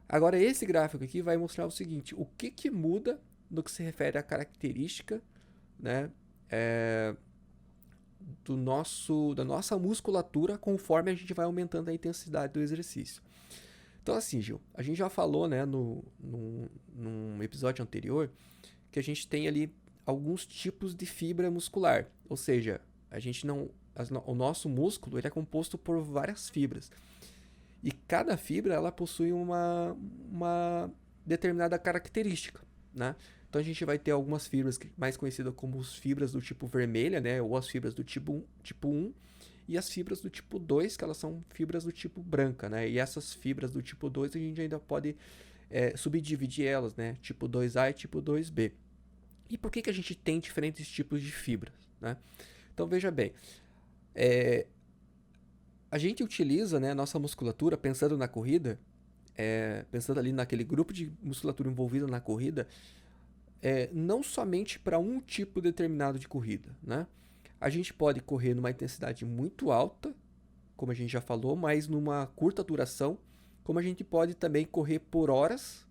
Speaker 2: Agora esse gráfico aqui vai mostrar o seguinte, o que que muda no que se refere à característica, né, da nossa musculatura conforme a gente vai aumentando a intensidade do exercício. Então assim, Gil, a gente já falou, né, num episódio anterior, que a gente tem ali alguns tipos de fibra muscular, ou seja, a gente não, o nosso músculo ele é composto por várias fibras e cada fibra ela possui uma determinada característica, né? Então a gente vai ter algumas fibras mais conhecidas como as fibras do tipo vermelha, né, ou as fibras do tipo 1 e as fibras do tipo 2, que elas são fibras do tipo branca, né? E essas fibras do tipo 2 a gente ainda pode subdividir elas, né? Tipo 2A e tipo 2B. E por que a gente tem diferentes tipos de fibras, né? Então veja bem, a gente utiliza, né, a nossa musculatura pensando na corrida, pensando ali naquele grupo de musculatura envolvida na corrida, não somente para um tipo determinado de corrida, né? A gente pode correr numa intensidade muito alta, como a gente já falou, mas numa curta duração, como a gente pode também correr por horas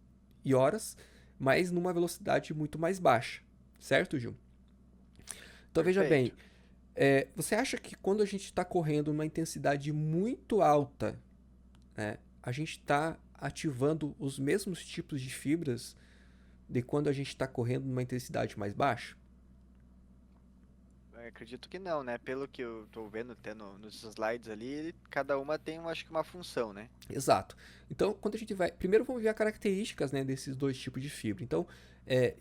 Speaker 2: e horas, mas numa velocidade muito mais baixa, certo, Gil? Então veja bem,
Speaker 1: Perfeito.
Speaker 2: você acha que quando a gente está correndo numa intensidade muito alta, né, a gente está ativando os mesmos tipos de fibras de quando a gente está correndo numa intensidade mais baixa?
Speaker 1: Eu acredito que não, né? Pelo que eu tô vendo até nos slides ali, cada uma tem, acho que uma função, né?
Speaker 2: Exato. Então, quando a gente vai. Primeiro vamos ver as características, né, desses dois tipos de fibra. Então,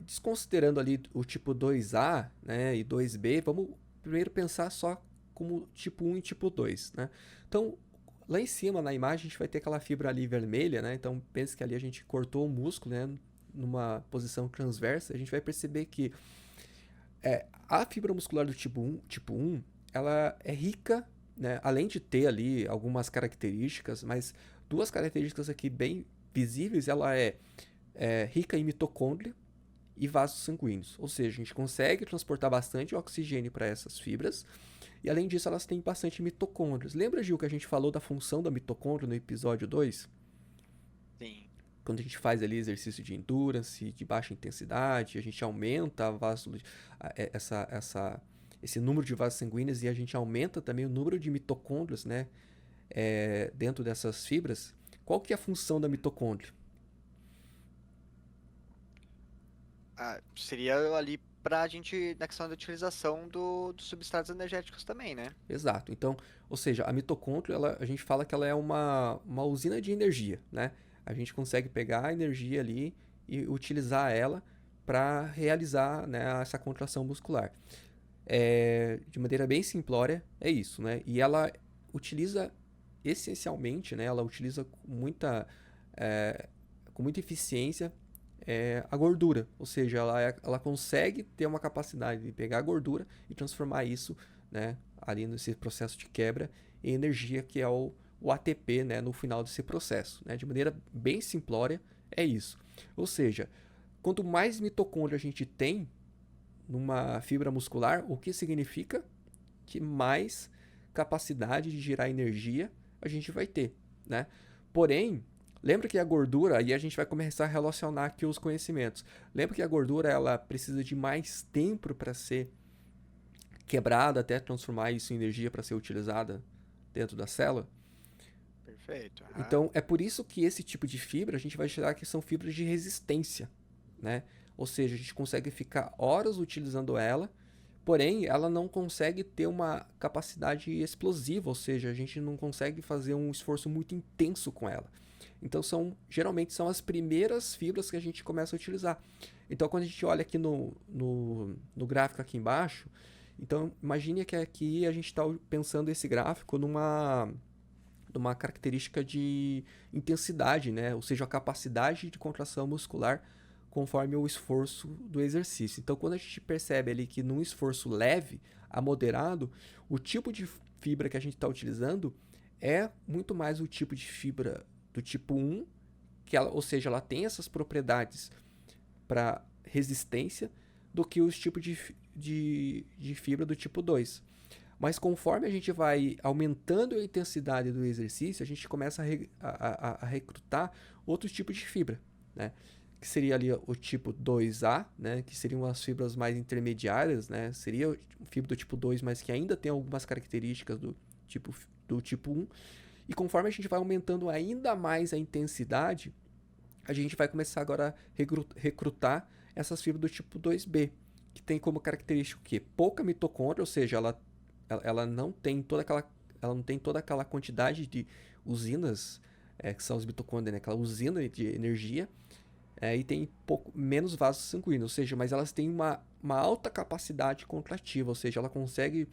Speaker 2: desconsiderando ali o tipo 2A, né, e 2B, vamos primeiro pensar só como tipo 1 e tipo 2, né? Então, lá em cima na imagem a gente vai ter aquela fibra ali vermelha, né? Então, pense que ali a gente cortou o músculo, né, numa posição transversa. A gente vai perceber que a fibra muscular do tipo 1, ela é rica, né, além de ter ali algumas características, mas duas características aqui bem visíveis, ela é rica em mitocôndria e vasos sanguíneos. Ou seja, a gente consegue transportar bastante oxigênio para essas fibras e além disso elas têm bastante mitocôndrias. Lembra, Gil, que a gente falou da função da mitocôndria no episódio 2?
Speaker 1: Sim.
Speaker 2: Quando a gente faz ali exercício de endurance, de baixa intensidade, a gente aumenta esse número de vasos sanguíneos e a gente aumenta também o número de mitocôndrias, né, dentro dessas fibras. Qual que é a função da mitocôndria?
Speaker 1: Ah, seria ali pra gente, na questão da utilização dos substratos energéticos também, né?
Speaker 2: Exato. Então, ou seja, a mitocôndria, a gente fala que ela é uma usina de energia, né? A gente consegue pegar a energia ali e utilizar ela para realizar, né, essa contração muscular. De maneira bem simplória, é isso, né? E ela utiliza essencialmente, né? Ela utiliza com muita eficiência a gordura, ou seja, ela consegue ter uma capacidade de pegar a gordura e transformar isso, né, ali nesse processo de quebra em energia que é o ATP, né, no final desse processo, né? De maneira bem simplória, é isso. Ou seja, quanto mais mitocôndria a gente tem numa fibra muscular, o que significa que mais capacidade de gerar energia a gente vai ter, né? Porém, lembra que a gordura, aí a gente vai começar a relacionar aqui os conhecimentos. Lembra que a gordura ela precisa de mais tempo para ser quebrada até transformar isso em energia para ser utilizada dentro da célula?
Speaker 1: Perfeito. Aham.
Speaker 2: Então, é por isso que esse tipo de fibra a gente vai tirar que são fibras de resistência, né? Ou seja, a gente consegue ficar horas utilizando ela, porém ela não consegue ter uma capacidade explosiva, ou seja, a gente não consegue fazer um esforço muito intenso com ela. Então geralmente são as primeiras fibras que a gente começa a utilizar. Então quando a gente olha aqui no gráfico aqui embaixo, então imagine que aqui a gente está pensando esse gráfico numa característica de intensidade, né? Ou seja, a capacidade de contração muscular conforme o esforço do exercício. Então, quando a gente percebe ali que num esforço leve a moderado, o tipo de fibra que a gente está utilizando é muito mais o tipo de fibra do tipo 1, ou seja, ela tem essas propriedades para resistência, do que os tipos de fibra do tipo 2. Mas conforme a gente vai aumentando a intensidade do exercício, a gente começa a recrutar outros tipos de fibra, né? Que seria ali o tipo 2A, né? Que seriam as fibras mais intermediárias, né? Seria o fibra do tipo 2, mas que ainda tem algumas características do tipo 1. E conforme a gente vai aumentando ainda mais a intensidade, a gente vai começar agora a recrutar essas fibras do tipo 2B, que tem como característica o quê? Pouca mitocôndria, ou seja, ela não tem toda aquela quantidade de usinas, que são as mitocôndrias, né? Aquela usina de energia, e tem menos vasos sanguíneos, ou seja, mas elas têm uma alta capacidade contrativa, ou seja, ela consegue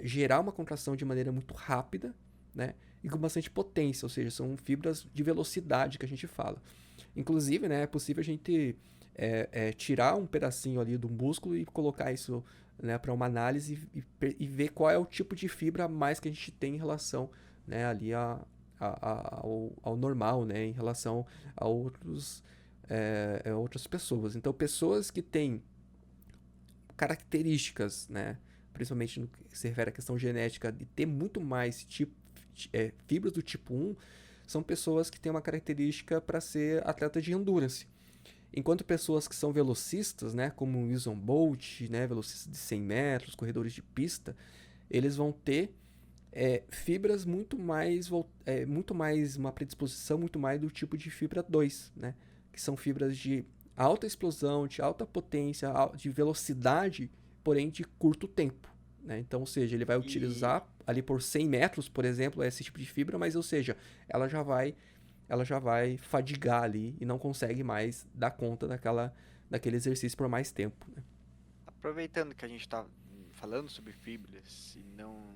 Speaker 2: gerar uma contração de maneira muito rápida, né? E com bastante potência, ou seja, são fibras de velocidade que a gente fala. Inclusive, né, é possível a gente tirar um pedacinho ali do músculo e colocar isso, né, para uma análise e ver qual é o tipo de fibra a mais que a gente tem em relação, né, ali ao normal, né, em relação a outras pessoas. Então, pessoas que têm características, né, principalmente no que se refere à questão genética, de ter muito mais fibras do tipo 1, são pessoas que têm uma característica para ser atleta de endurance. Enquanto pessoas que são velocistas, né, como o Usain Bolt, né, velocistas de 100 metros, corredores de pista, eles vão ter fibras muito mais uma predisposição muito mais do tipo de fibra 2, né, que são fibras de alta explosão, de alta potência, de velocidade, porém de curto tempo, né? Então, ou seja, ele vai
Speaker 1: E,
Speaker 2: utilizar ali por 100 metros, por exemplo, esse tipo de fibra, mas, ou seja, ela já vai fadigar ali e não consegue mais dar conta daquele exercício por mais tempo, né?
Speaker 1: aproveitando que a gente tá falando sobre fibras e não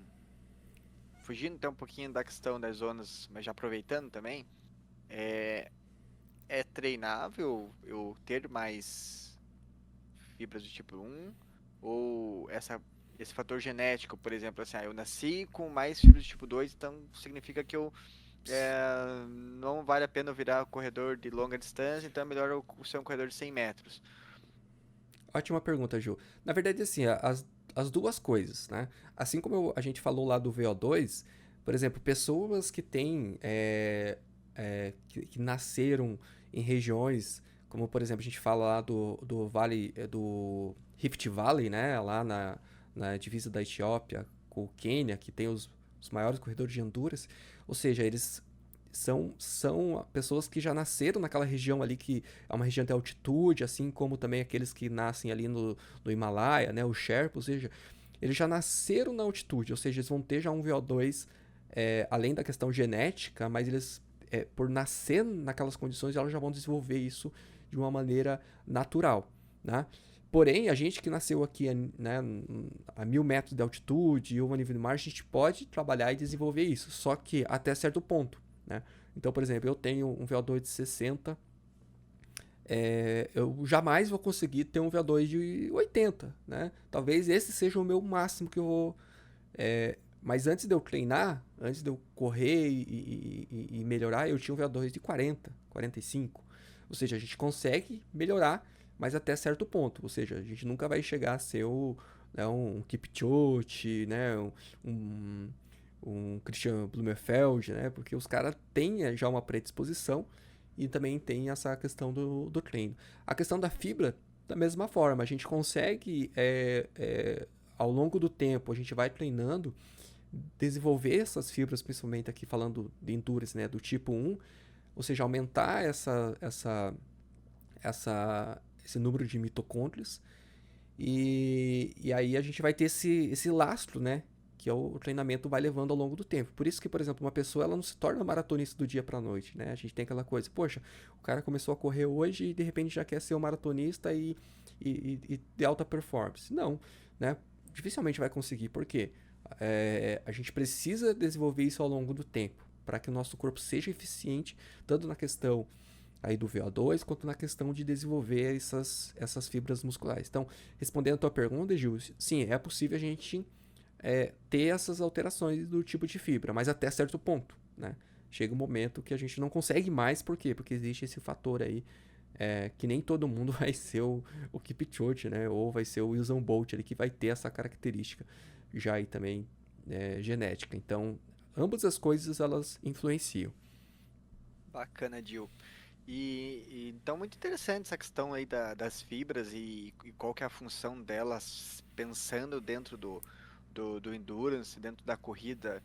Speaker 1: fugindo até um pouquinho da questão das zonas, mas já aproveitando também, é, é treinável eu ter mais fibras do tipo 1 ou esse fator genético, por exemplo, assim, eu nasci com mais fibras do tipo 2, então significa que eu não vale a pena eu virar corredor de longa distância, então é melhor eu ser um corredor de 100 metros.
Speaker 2: Ótima pergunta, Ju. Na verdade, assim, as duas coisas, né? Assim como a gente falou lá do VO2, por exemplo, pessoas que têm, que nasceram em regiões, como por exemplo, a gente fala lá do Vale, do Rift Valley, né? Lá na divisa da Etiópia com o Quênia, que tem os maiores corredores de endurance, ou seja, eles são pessoas que já nasceram naquela região ali que é uma região de altitude, assim como também aqueles que nascem ali no Himalaia, né, o Sherpa, ou seja, eles já nasceram na altitude, ou seja, eles vão ter já um VO2 além da questão genética, mas eles, por nascer naquelas condições, elas já vão desenvolver isso de uma maneira natural, né? Porém, a gente que nasceu aqui, né, a 1.000 metros de altitude ou a nível de mar, a gente pode trabalhar e desenvolver isso, só que até certo ponto, né? Então, por exemplo, eu tenho um VO2 de 60, eu jamais vou conseguir ter um VO2 de 80, né? Talvez esse seja o meu máximo que eu vou. Mas antes de eu treinar, antes de eu correr e melhorar, eu tinha um VO2 de 40, 45. Ou seja, a gente consegue melhorar, mas até certo ponto. Ou seja, a gente nunca vai chegar a ser né, um Kipchoge, né, um, um Christian Blumenfeld, né? Porque os caras têm já uma predisposição e também tem essa questão do treino. A questão da fibra, da mesma forma, a gente consegue, ao longo do tempo, a gente vai treinando, desenvolver essas fibras, principalmente aqui falando de endurance, né? Do tipo 1, ou seja, aumentar esse número de mitocôndrias e aí a gente vai ter esse lastro, né? Que o treinamento vai levando ao longo do tempo. Por isso que, por exemplo, uma pessoa ela não se torna maratonista do dia para noite, né? A gente tem aquela coisa, poxa, o cara começou a correr hoje e de repente já quer ser um maratonista e de alta performance. Não, né? Dificilmente vai conseguir. Por quê? A gente precisa desenvolver isso ao longo do tempo para que o nosso corpo seja eficiente, tanto na questão aí do VO2, quanto na questão de desenvolver essas fibras musculares. Então, respondendo a tua pergunta, Gil, sim, é possível a gente ter essas alterações do tipo de fibra, mas até certo ponto, né? Chega um momento que a gente não consegue mais, por quê? Porque existe esse fator aí que nem todo mundo vai ser o Kipchoge, né? Ou vai ser o Usain Bolt ali que vai ter essa característica já aí também genética. Então, ambas as coisas elas influenciam.
Speaker 1: Bacana, Dil. Então muito interessante essa questão aí das fibras e qual que é a função delas pensando dentro do endurance, dentro da corrida,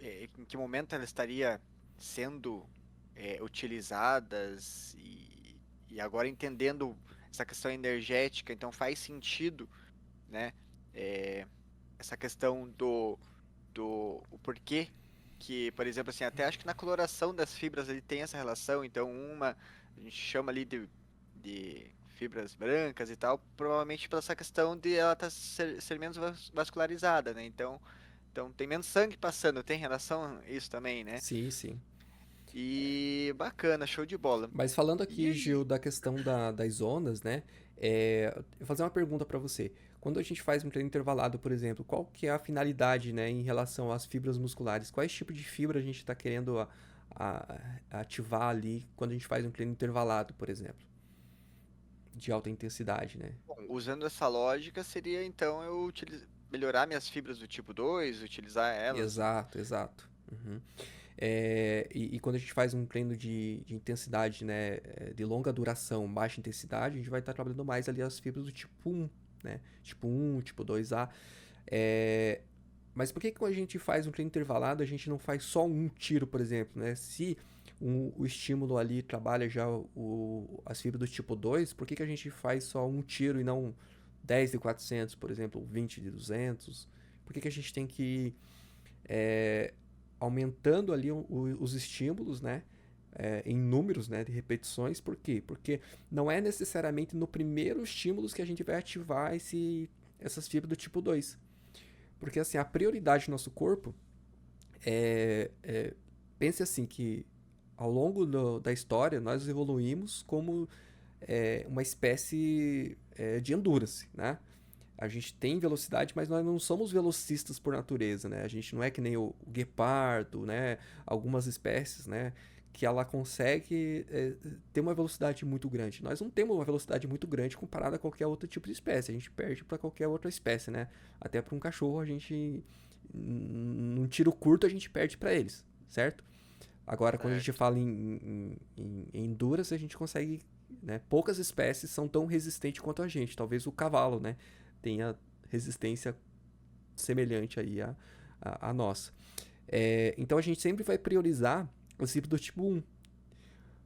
Speaker 1: em que momento ela estaria sendo utilizadas e agora entendendo essa questão energética, então faz sentido, né? é, Essa questão do o porquê que, por exemplo, assim, até acho que na coloração das fibras ele tem essa relação, então uma a gente chama ali de fibras brancas e tal, provavelmente por essa questão de ela ser menos vascularizada, né? Então tem menos sangue passando, tem relação a isso também, né?
Speaker 2: Sim, sim.
Speaker 1: E bacana, show de bola.
Speaker 2: Mas falando
Speaker 1: E
Speaker 2: aqui,
Speaker 1: aí?
Speaker 2: Gil, da questão das zonas, né? Eu vou fazer uma pergunta para você. Quando a gente faz um treino intervalado, por exemplo, qual que é a finalidade, né, em relação às fibras musculares? Quais tipos de fibra a gente está querendo a ativar ali quando a gente faz um treino intervalado, por exemplo, de alta intensidade, né?
Speaker 1: Bom, usando essa lógica, seria então melhorar minhas fibras do tipo 2, utilizar elas.
Speaker 2: Exato, exato. Uhum. E quando a gente faz um treino de intensidade, né, de longa duração, baixa intensidade, a gente vai estar trabalhando mais ali as fibras do tipo 1, né? Tipo 1, tipo 2A. É, mas por que que quando a gente faz um treino intervalado, a gente não faz só um tiro, por exemplo, né? Se o estímulo ali trabalha já as fibras do tipo 2, por que que a gente faz só um tiro e não 10 de 400, por exemplo, ou 20 de 200? Por que que a gente tem que é, aumentando ali os estímulos, né? Em números, né, de repetições. Por quê? Porque não é necessariamente no primeiro estímulo que a gente vai ativar essas fibras do tipo 2. Porque assim, a prioridade do nosso corpo pense assim que ao longo da história nós evoluímos como uma espécie de endurance, né? A gente tem velocidade, mas nós não somos velocistas por natureza, né? A gente não é que nem o guepardo, né? Algumas espécies, né? Que ela consegue ter uma velocidade muito grande. Nós não temos uma velocidade muito grande comparada a qualquer outro tipo de espécie. A gente perde para qualquer outra espécie, né? Até para um cachorro a gente, num tiro curto, a gente perde para eles, certo? Agora, quando a gente
Speaker 1: Certo.
Speaker 2: fala em endurance, a gente consegue, né? Poucas espécies são tão resistentes quanto a gente. Talvez o cavalo, né? Tenha resistência semelhante aí à nossa. Então a gente sempre vai priorizar as fibras do tipo 1.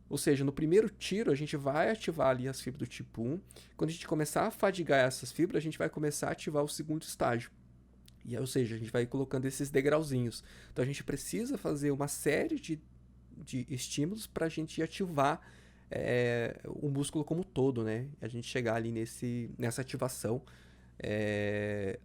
Speaker 2: Ou seja, no primeiro tiro a gente vai ativar ali as fibras do tipo 1. Quando a gente começar a fadigar essas fibras, a gente vai começar a ativar o segundo estágio. Ou seja, a gente vai colocando esses degrauzinhos. Então a gente precisa fazer uma série de estímulos para a gente ativar o músculo como um todo, né? A gente chegar ali nessa ativação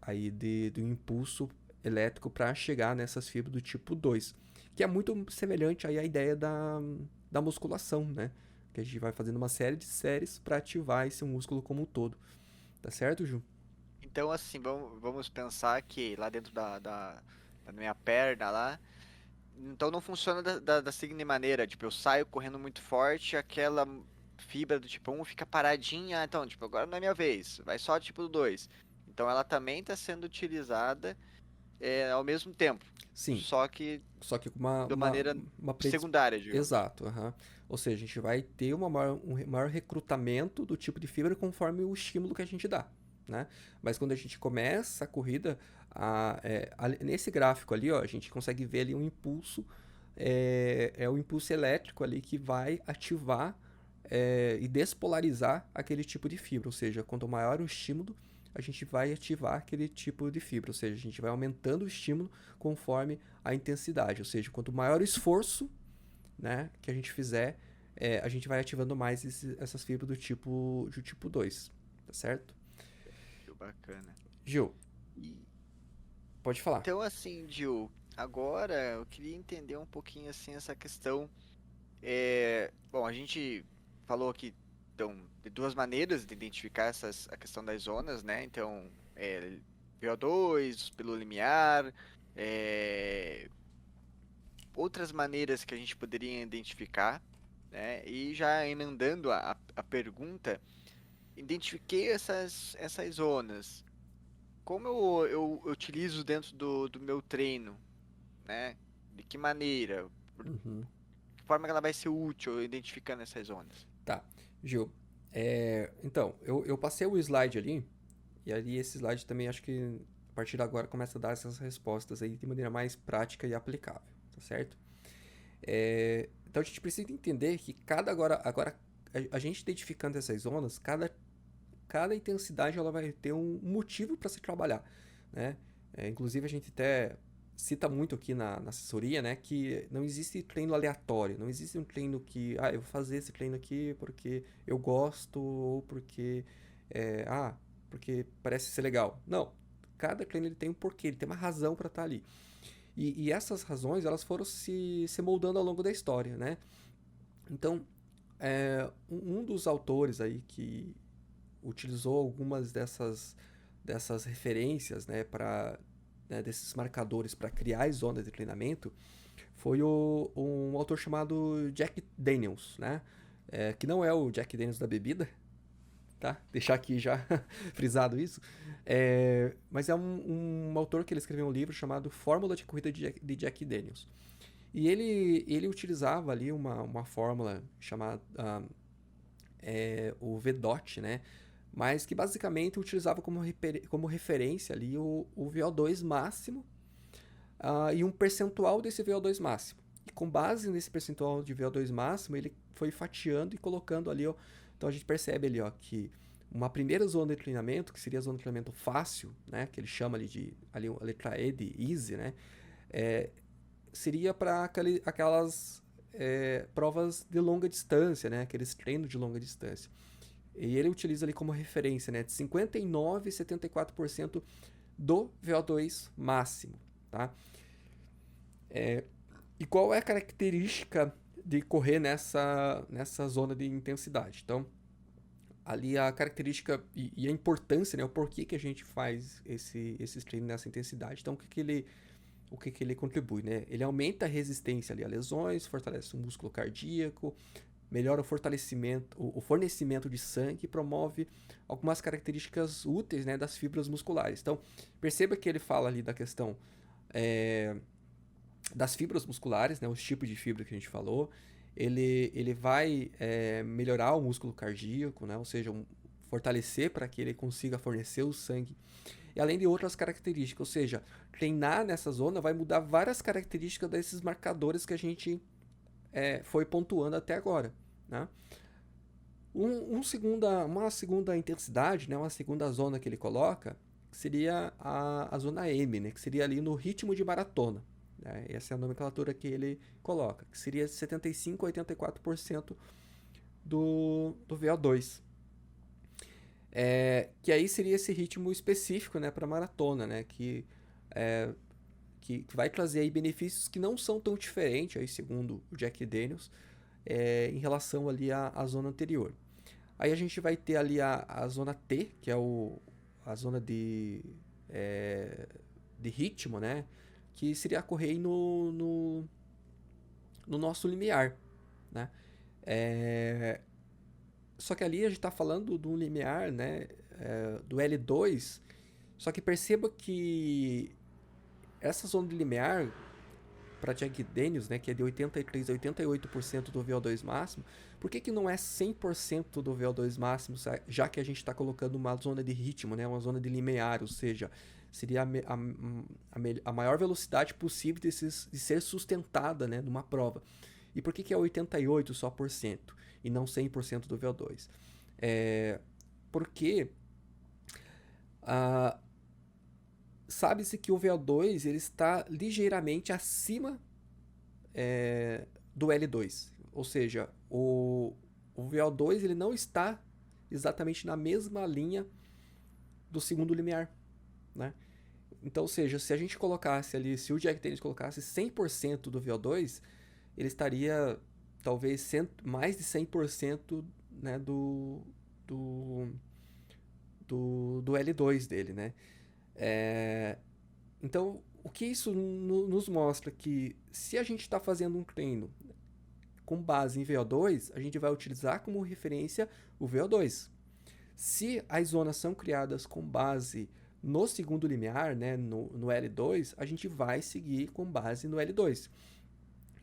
Speaker 2: aí do impulso elétrico para chegar nessas fibras do tipo 2, que é muito semelhante aí à ideia da musculação, né? Que a gente vai fazendo uma série de séries para ativar esse músculo como um todo. Tá certo, Ju?
Speaker 1: Então, assim, vamos pensar que lá dentro da minha perna lá, então não funciona da seguinte maneira, tipo, eu saio correndo muito forte, aquela fibra do tipo 1 fica paradinha, então, tipo, agora não é minha vez, vai só tipo 2. Então ela também está sendo utilizada ao mesmo tempo,
Speaker 2: Sim.
Speaker 1: só que
Speaker 2: Só que com
Speaker 1: de maneira
Speaker 2: uma
Speaker 1: secundária, digamos.
Speaker 2: Exato, uhum. Ou seja, a gente vai ter um maior recrutamento do tipo de fibra conforme o estímulo que a gente dá, né? Mas quando a gente começa a corrida, nesse gráfico ali, ó, a gente consegue ver ali um impulso, é o impulso elétrico ali que vai ativar e despolarizar aquele tipo de fibra. Ou seja, quanto maior o estímulo, a gente vai ativar aquele tipo de fibra. Ou seja, a gente vai aumentando o estímulo conforme a intensidade. Ou seja, quanto maior o esforço, né, que a gente fizer, a gente vai ativando mais essas fibras do tipo 2. Tá certo?
Speaker 1: Que bacana.
Speaker 2: Gil,
Speaker 1: E,
Speaker 2: pode falar.
Speaker 1: então, assim, Gil, agora eu queria entender um pouquinho assim essa questão. Bom, a gente falou aqui então, de duas maneiras de identificar a questão das zonas, né? Então, VO2, pelo limiar, é, outras maneiras que a gente poderia identificar, né? E já emendando a pergunta, identifiquei essas zonas. Como eu utilizo dentro do meu treino, né? De que maneira?
Speaker 2: Uhum.
Speaker 1: De que forma que ela vai ser útil identificando essas zonas?
Speaker 2: Tá, Gil. Então, eu passei o slide ali, e ali esse slide também acho que a partir de agora começa a dar essas respostas aí de maneira mais prática e aplicável, tá certo? Então a gente precisa entender que agora a gente identificando essas zonas, cada intensidade ela vai ter um motivo para se trabalhar, né? Inclusive a gente até cita muito aqui na assessoria, né, que não existe treino aleatório, não existe um treino que, eu vou fazer esse treino aqui porque eu gosto ou porque, é, ah, porque parece ser legal. Não, cada treino ele tem um porquê, ele tem uma razão para estar ali. E essas razões elas foram se moldando ao longo da história, né? Então, um dos autores aí que utilizou algumas dessas referências, né, desses marcadores para criar as zonas de treinamento, foi um autor chamado Jack Daniels, né? Que não é o Jack Daniels da bebida, tá? Deixar aqui já frisado isso. Mas é um autor que ele escreveu um livro chamado Fórmula de Corrida de Jack Daniels. E ele utilizava ali uma fórmula chamada o VDOT, né? Mas que basicamente utilizava como referência ali o VO2 máximo e um percentual desse VO2 máximo. E com base nesse percentual de VO2 máximo, ele foi fatiando e colocando ali, ó. Então a gente percebe ali, ó, que uma primeira zona de treinamento, que seria a zona de treinamento fácil, né, que ele chama ali ali a letra E de easy, né, seria para aquelas provas de longa distância, né, aqueles treinos de longa distância. E ele utiliza ali como referência, né, de 59 e 74% do VO2 máximo, tá? E qual é a característica de correr nessa zona de intensidade? Então, ali a característica e a importância, né, o porquê que a gente faz esses treinos nessa intensidade. Então, o que ele contribui, né? Ele aumenta a resistência ali a lesões, fortalece o músculo cardíaco, melhora o fornecimento de sangue e promove algumas características úteis, né, das fibras musculares. Então, perceba que ele fala ali da questão das fibras musculares, né, os tipos de fibra que a gente falou. Ele vai melhorar o músculo cardíaco, né, ou seja, fortalecer para que ele consiga fornecer o sangue. E além de outras características, ou seja, treinar nessa zona vai mudar várias características desses marcadores que a gente foi pontuando até agora, né? Uma segunda intensidade, né, uma segunda zona que ele coloca, seria a zona M, né, que seria ali no ritmo de maratona. Né? Essa é a nomenclatura que ele coloca, que seria 75 a 84% do VO2. Que aí seria esse ritmo específico, né, para maratona, né, que vai trazer aí benefícios que não são tão diferentes, aí, segundo o Jack Daniels, em relação ali à zona anterior. Aí a gente vai ter ali a zona T, que é a zona de ritmo, né? Que seria correr no nosso limiar, né? Só que ali a gente está falando do limiar, né? Do L2, só que perceba que essa zona de limiar para Jack Daniels, né, que é de 83 a 88% do VO2 máximo, por que não é 100% do VO2 máximo, já que a gente está colocando uma zona de ritmo, né, uma zona de limiar, ou seja, seria a maior velocidade possível de ser sustentada, né, numa prova. E por que é 88 só por cento e não 100% do VO2? Porque sabe-se que o VO2 ele está ligeiramente acima do L2. Ou seja, o VO2 ele não está exatamente na mesma linha do segundo limiar. Né? Então, ou seja, se a gente colocasse ali, se o Jack Daniels colocasse 100% do VO2, ele estaria talvez mais de 100%, né, do L2 dele, né? Então, o que isso nos mostra? Que se a gente está fazendo um treino com base em VO2, a gente vai utilizar como referência o VO2. Se as zonas são criadas com base no segundo limiar, né, no L2, a gente vai seguir com base no L2.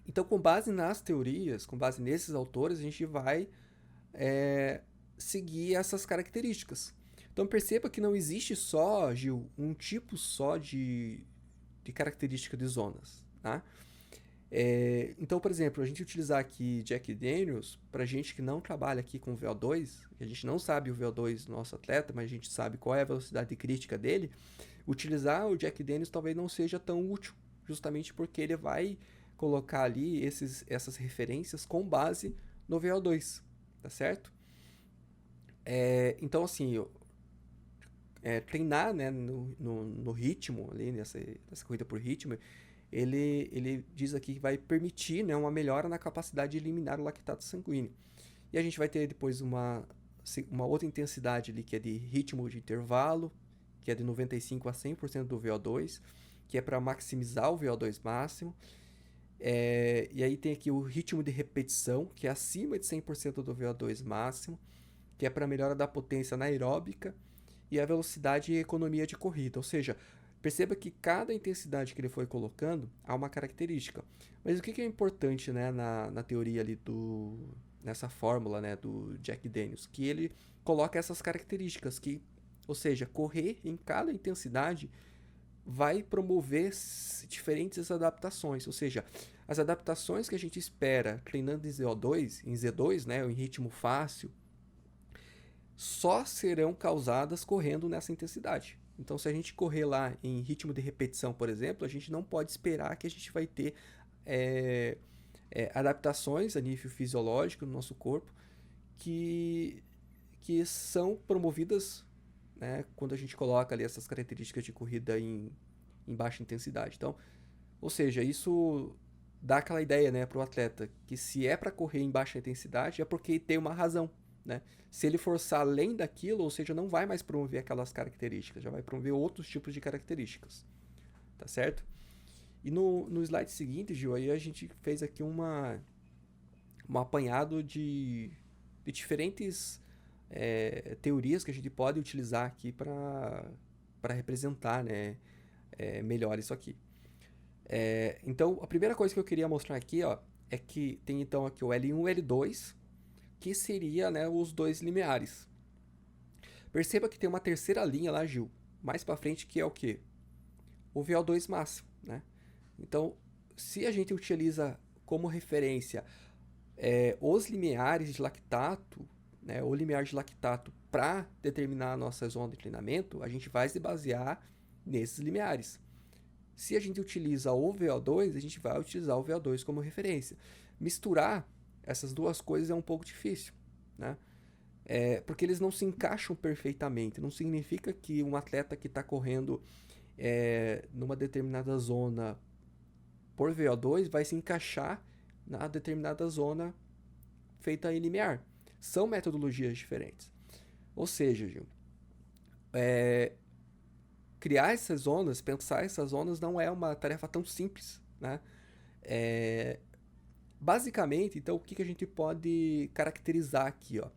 Speaker 2: Então, com base nas teorias, com base nesses autores, a gente vai seguir essas características. Então, perceba que não existe só, Gil, um tipo só de característica de zonas, tá? Então, por exemplo, a gente utilizar aqui Jack Daniels, para gente que não trabalha aqui com VO2, que a gente não sabe o VO2 do nosso atleta, mas a gente sabe qual é a velocidade crítica dele, utilizar o Jack Daniels talvez não seja tão útil, justamente porque ele vai colocar ali essas referências com base no VO2, tá certo? Então, assim, treinar, né, no ritmo, ali nessa corrida por ritmo, ele diz aqui que vai permitir, né, uma melhora na capacidade de eliminar o lactato sanguíneo. E a gente vai ter depois uma outra intensidade ali, que é de ritmo de intervalo, que é de 95 a 100% do VO2, que é para maximizar o VO2 máximo. E aí tem aqui o ritmo de repetição, que é acima de 100% do VO2 máximo, que é para melhora da potência anaeróbica, e a velocidade e economia de corrida. Ou seja, perceba que cada intensidade que ele foi colocando há uma característica. Mas o que é importante, né, na teoria ali nessa fórmula, né, do Jack Daniels? Que ele coloca essas características, ou seja, correr em cada intensidade vai promover diferentes adaptações. Ou seja, as adaptações que a gente espera treinando em Z2, né, em ritmo fácil, só serão causadas correndo nessa intensidade. Então, se a gente correr lá em ritmo de repetição, por exemplo, a gente não pode esperar que a gente vai ter adaptações a nível fisiológico no nosso corpo que são promovidas, né, quando a gente coloca ali essas características de corrida em baixa intensidade. Então, ou seja, isso dá aquela ideia, né, para o atleta que se é para correr em baixa intensidade é porque tem uma razão. Né? Se ele forçar além daquilo, ou seja, não vai mais promover aquelas características, já vai promover outros tipos de características, tá certo? E no slide seguinte, Gil, aí a gente fez aqui um apanhado de diferentes teorias que a gente pode utilizar aqui para representar, né, melhor isso aqui. Então, a primeira coisa que eu queria mostrar aqui, ó, é que tem então aqui o L1 e o L2, que seria, né, os dois limiares. Perceba que tem uma terceira linha lá, Gil, mais para frente, que é o quê? O VO2 máximo, né? Então, se a gente utiliza como referência os limiares de lactato, né, o limiar de lactato para determinar a nossa zona de treinamento, a gente vai se basear nesses limiares. Se a gente utiliza o VO2, a gente vai utilizar o VO2 como referência. Misturar essas duas coisas é um pouco difícil, né? Porque eles não se encaixam perfeitamente. Não significa que um atleta que está correndo numa determinada zona por VO2 vai se encaixar na determinada zona feita em limiar. São metodologias diferentes. Ou seja, Gil, criar essas zonas, pensar essas zonas não é uma tarefa tão simples, né? Basicamente, então, o que a gente pode caracterizar aqui, ó?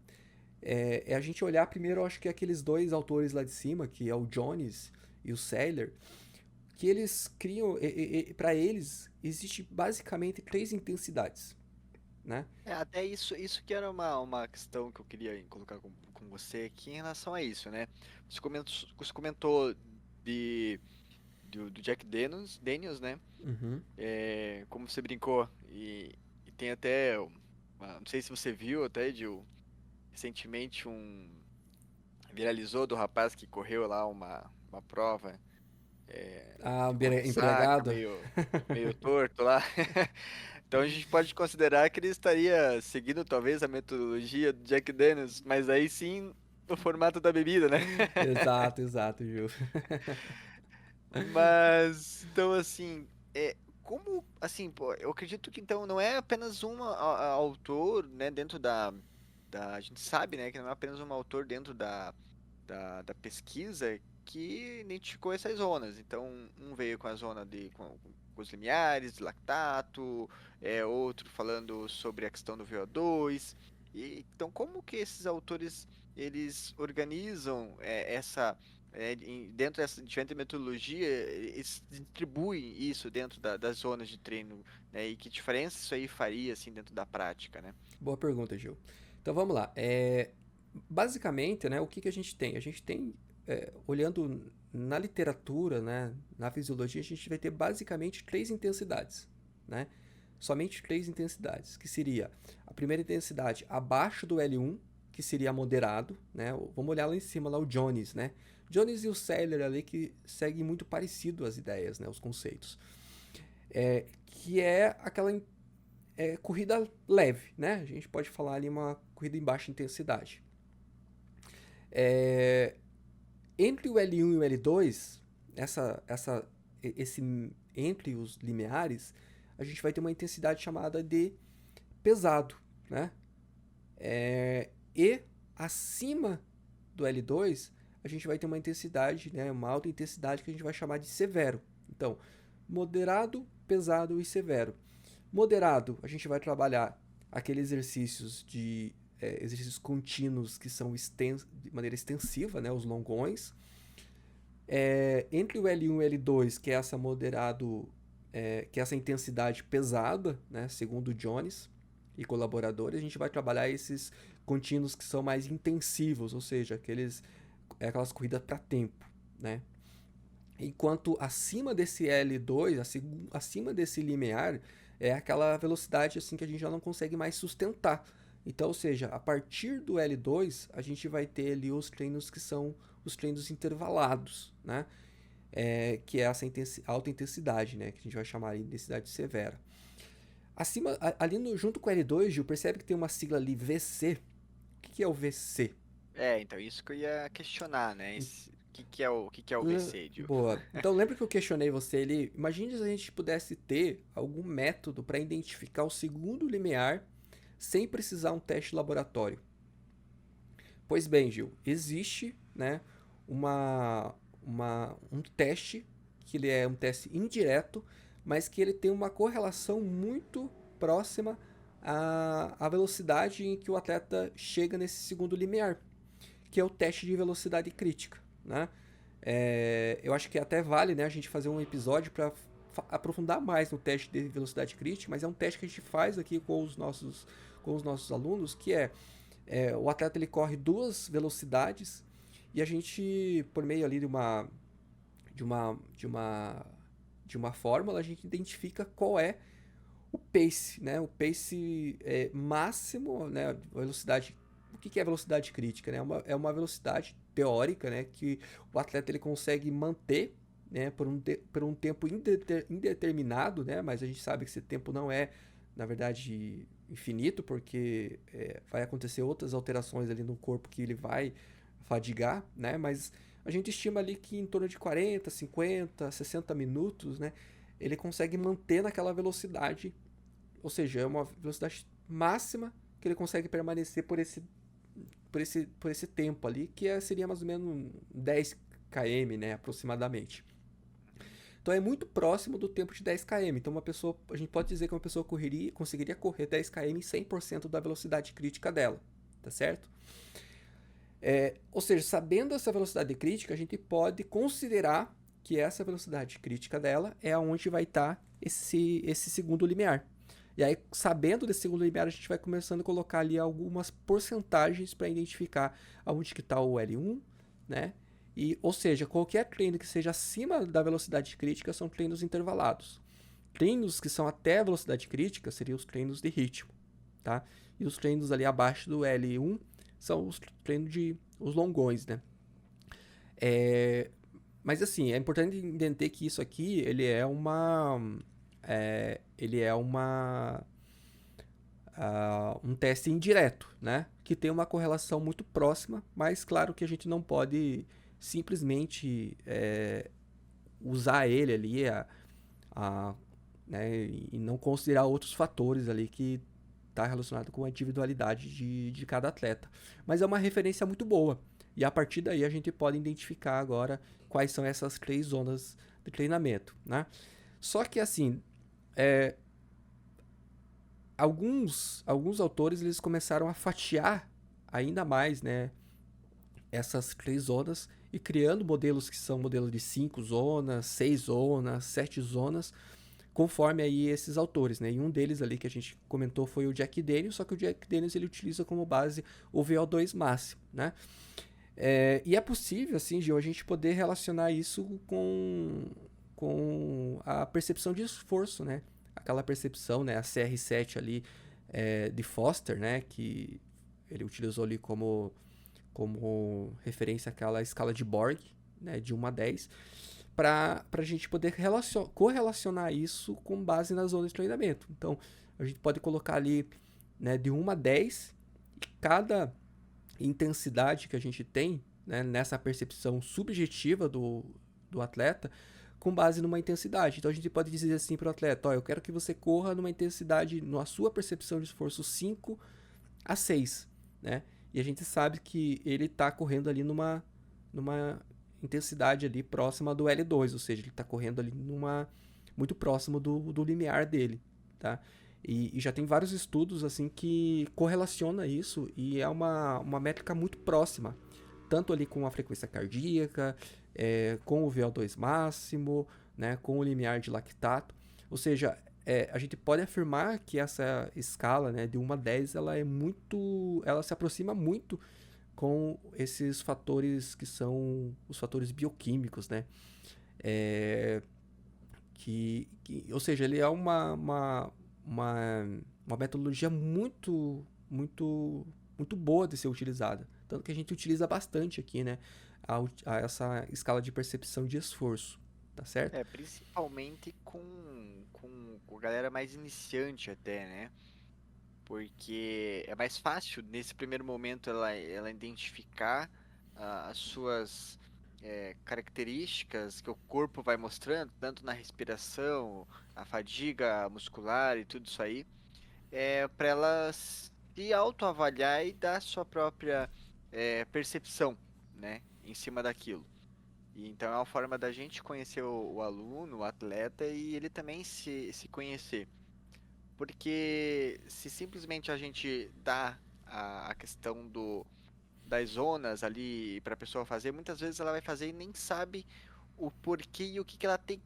Speaker 2: A gente olhar primeiro, eu acho que aqueles dois autores lá de cima, que é o Jones e o Seiler, que eles criam, para eles, existe basicamente 3 intensidades, né?
Speaker 1: Até isso que era uma questão que eu queria colocar com você aqui em relação a isso, né? Você comentou do Jack Daniels, né?
Speaker 2: Uhum.
Speaker 1: Como você brincou, e tem até, não sei se você viu até, Edil, recentemente viralizou do rapaz que correu lá uma prova, ficou de ressaca,
Speaker 2: Embriagado?
Speaker 1: meio torto lá. Então a gente pode considerar que ele estaria seguindo talvez a metodologia do Jack Daniels, mas aí sim no formato da bebida, né?
Speaker 2: Exato, Gil.
Speaker 1: Mas, então assim, como, assim, pô, eu acredito que então não é apenas um autor, né, dentro a gente sabe, né, que não é apenas um autor dentro da pesquisa que identificou essas zonas. Então, um veio com a zona com os limiares, de lactato, outro falando sobre a questão do VO2. Então, como que esses autores eles organizam dentro dessa diferente metodologia, eles distribuem isso dentro das zonas de treino, né? E que diferença isso aí faria assim dentro da prática, né?
Speaker 2: Boa pergunta, Gil. Então vamos lá. Basicamente, né, o que a gente tem? A gente tem, olhando na literatura, né, na fisiologia, a gente vai ter basicamente três intensidades, né? Somente três intensidades, que seria a primeira intensidade abaixo do L1, que seria moderado, né? Vamos olhar lá em cima, lá o Jones, né? Jones e o Seiler ali que seguem muito parecido as ideias, né, os conceitos. Que é aquela corrida leve, né? A gente pode falar ali uma corrida em baixa intensidade. Entre o L1 e o L2, esse entre os limiares, a gente vai ter uma intensidade chamada de pesado, né? E acima do L2, a gente vai ter uma intensidade, né, uma alta intensidade que a gente vai chamar de severo. Então, moderado, pesado e severo. Moderado, a gente vai trabalhar aqueles exercícios contínuos que são de maneira extensiva, né, os longões. Entre o L1 e o L2, que é essa moderado, que é essa intensidade pesada, né, segundo o Jones e colaboradores, a gente vai trabalhar esses contínuos que são mais intensivos, ou seja, aquelas corridas para tempo, né? Enquanto acima desse L2, acima desse limiar, é aquela velocidade assim que a gente já não consegue mais sustentar. Então, ou seja, a partir do L2, a gente vai ter ali os treinos que são os treinos intervalados, né? Que é essa alta intensidade, né? Que a gente vai chamar de intensidade severa. Ali junto com o L2, Gil, percebe que tem uma sigla ali VC. O que é o VC?
Speaker 1: Então isso que eu ia questionar, né? O que que é o VC,
Speaker 2: Boa. Então lembra que eu questionei você ali? Imagine se a gente pudesse ter algum método para identificar o segundo limiar sem precisar um teste laboratório. Pois bem, Gil, existe, né, um teste que ele é um teste indireto, mas que ele tem uma correlação muito próxima à velocidade em que o atleta chega nesse segundo limiar, que é o teste de velocidade crítica, né? Eu acho que até vale, né, a gente fazer um episódio para aprofundar mais no teste de velocidade crítica, mas é um teste que a gente faz aqui com os nossos alunos, que o atleta ele corre duas velocidades e a gente, por meio ali de uma, de uma, de uma fórmula, a gente identifica qual é o pace, né? O pace máximo, né? Velocidade. O que é velocidade crítica? Né? É uma velocidade teórica, né? Que o atleta ele consegue manter, né? Por um tempo indeterminado, né? Mas a gente sabe que esse tempo não é, na verdade, infinito, porque vai acontecer outras alterações ali no corpo que ele vai fadigar, né? Mas a gente estima ali que em torno de 40, 50, 60 minutos, né? Ele consegue manter naquela velocidade, ou seja, é uma velocidade máxima que ele consegue permanecer por esse tempo ali, que seria mais ou menos 10 km, né, aproximadamente. Então é muito próximo do tempo de 10 km. Então a gente pode dizer que uma pessoa conseguiria correr 10 km em 100% da velocidade crítica dela, tá certo? Ou seja, sabendo essa velocidade crítica, a gente pode considerar que essa velocidade crítica dela é aonde vai estar esse segundo limiar. E aí, sabendo desse segundo limiar, a gente vai começando a colocar ali algumas porcentagens para identificar aonde que está o L1, né? Ou seja, qualquer treino que seja acima da velocidade crítica são treinos intervalados. Treinos que são até a velocidade crítica seriam os treinos de ritmo, tá? E os treinos ali abaixo do L1 são os treinos os longões, né? Mas assim, é importante entender que isso aqui, ele é um teste indireto, né? Que tem uma correlação muito próxima, mas claro que a gente não pode simplesmente usar ele ali né, e não considerar outros fatores ali que está relacionado com a individualidade de cada atleta. Mas é uma referência muito boa. E a partir daí a gente pode identificar agora quais são essas 3 zonas de treinamento, né? Só que assim, alguns autores eles começaram a fatiar ainda mais, né, essas 3 zonas e criando modelos que são modelos de 5 zonas, 6 zonas, 7 zonas, conforme aí esses autores, né? E um deles ali que a gente comentou foi o Jack Daniels, só que o Jack Daniels ele utiliza como base o VO2 máximo, né? E é possível, assim, Gil, a gente poder relacionar isso com a percepção de esforço, né? Aquela percepção, né? A CR7 ali de Foster, né? Que ele utilizou ali como referência àquela escala de Borg, né? De 1 a 10, para a gente poder correlacionar isso com base na zona de treinamento. Então, a gente pode colocar ali, né, de 1 a 10, e cada intensidade que a gente tem, né, nessa percepção subjetiva do atleta, com base numa intensidade. Então, a gente pode dizer assim para o atleta, eu quero que você corra numa intensidade, na sua percepção de esforço, 5 a 6, né? E a gente sabe que ele está correndo ali numa intensidade ali próxima do L2, ou seja, ele está correndo ali muito próximo do limiar dele, tá? E já tem vários estudos assim que correlaciona isso e é uma métrica muito próxima, tanto ali com a frequência cardíaca, com o VO2 máximo, né, com o limiar de lactato, ou seja, a gente pode afirmar que essa escala, né, de 1 a 10, ela se aproxima muito com esses fatores que são os fatores bioquímicos, né? Ou seja, ele é uma metodologia muito boa de ser utilizada. Tanto que a gente utiliza bastante aqui, né? Essa escala de percepção de esforço, tá certo?
Speaker 1: Principalmente com galera mais iniciante até, né? Porque é mais fácil, nesse primeiro momento, ela identificar as suas características que o corpo vai mostrando, tanto na respiração, a fadiga muscular e tudo isso aí, para ela se autoavaliar e dar sua própria percepção, né, em cima daquilo. E então é uma forma da gente conhecer o aluno, o atleta, e ele também se conhecer. Porque se simplesmente a gente dá a questão das zonas ali para a pessoa fazer, muitas vezes ela vai fazer e nem sabe o porquê e o que ela tem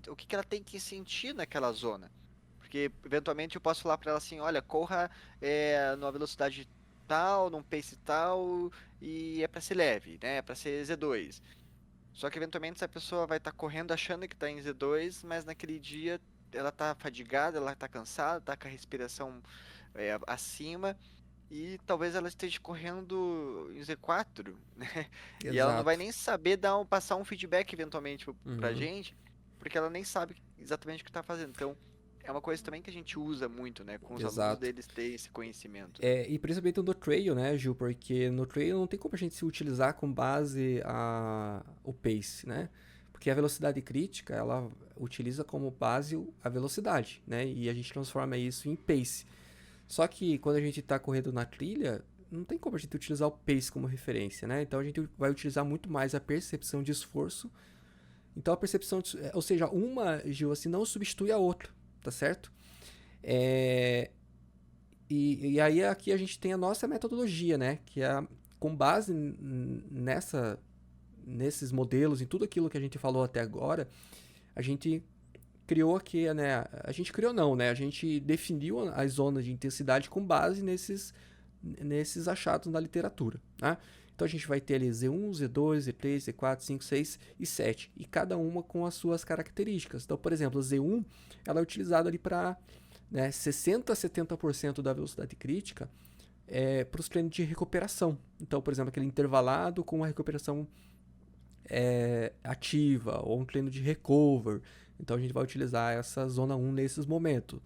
Speaker 1: o que ela tem que sentir naquela zona. Porque eventualmente eu posso falar para ela assim, olha, corra numa velocidade tal, num pace tal, e é para ser leve, né? É para ser Z2. Só que eventualmente essa pessoa vai estar correndo achando que está em Z2, mas naquele dia ela está fadigada, ela está cansada, está com a respiração acima e talvez ela esteja correndo em Z4, né? E ela não vai
Speaker 2: Exato.
Speaker 1: nem saber passar um feedback eventualmente pra
Speaker 2: Uhum.
Speaker 1: gente, porque ela nem sabe exatamente o que está fazendo. Então, é uma coisa também que a gente usa muito, né, com os alunos
Speaker 2: Exato.
Speaker 1: deles terem esse conhecimento.
Speaker 2: E principalmente no trail, né, Gil? Porque no trail não tem como a gente se utilizar com base o pace, né? Porque a velocidade crítica, ela utiliza como base a velocidade, né? E a gente transforma isso em pace. Só que quando a gente está correndo na trilha, não tem como a gente utilizar o pace como referência, né? Então a gente vai utilizar muito mais a percepção de esforço. Então a percepção, ou seja, uma, Gil, assim, não substitui a outra, tá certo? É, e aí aqui a gente tem a nossa metodologia, né? Que é com base nesses modelos, em tudo aquilo que a gente falou até agora, a gente criou aqui, né? A gente criou não, né? A gente definiu as zonas de intensidade com base nesses achados na literatura, né? Então a gente vai ter ali Z1, Z2, Z3, Z4, 5, 6 e 7, e cada uma com as suas características. Então, por exemplo, a Z1 ela é utilizada ali para, né, 60 a 70% da velocidade crítica para os treinos de recuperação. Então, por exemplo, aquele intervalado com a recuperação ativa ou um treino de recover. Então a gente vai utilizar essa zona 1 nesses momentos.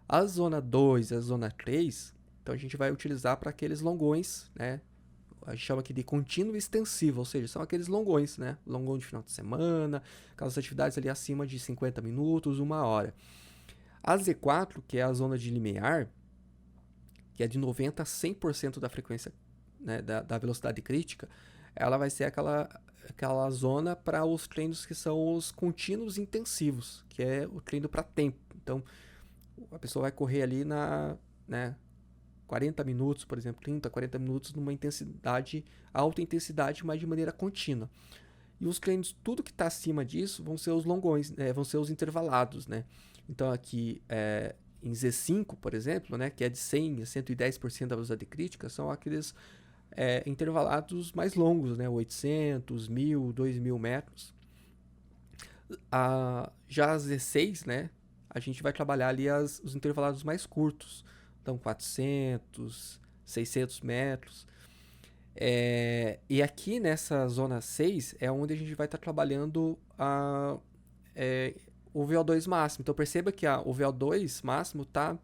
Speaker 2: A zona 2 e a zona 3, então a gente vai utilizar para aqueles longões, né? A gente chama aqui de contínuo extensivo, ou seja, são aqueles longões, né? Longão de final de semana, aquelas atividades ali acima de 50 minutos, 1 hora. A Z4, que é a zona de limiar, que é de 90 a 100% da frequência, né, da velocidade crítica, ela vai ser aquela zona para os treinos que são os contínuos intensivos, que é o treino para tempo. Então, a pessoa vai correr ali né, 40 minutos, por exemplo, 30, 40 minutos numa intensidade, alta intensidade, mas de maneira contínua. E os treinos, tudo que está acima disso, vão ser os longões, vão ser os intervalados, né? Então aqui em Z5, por exemplo, né, que é de 100 a 110% da velocidade crítica, são aqueles intervalados mais longos, né, 800, 1000, 2000 metros. Já a Z6, né, a gente vai trabalhar ali os intervalados mais curtos, então 400, 600 metros. E aqui nessa zona 6 é onde a gente vai estar trabalhando o VO2 máximo. Então perceba que o VO2 máximo está,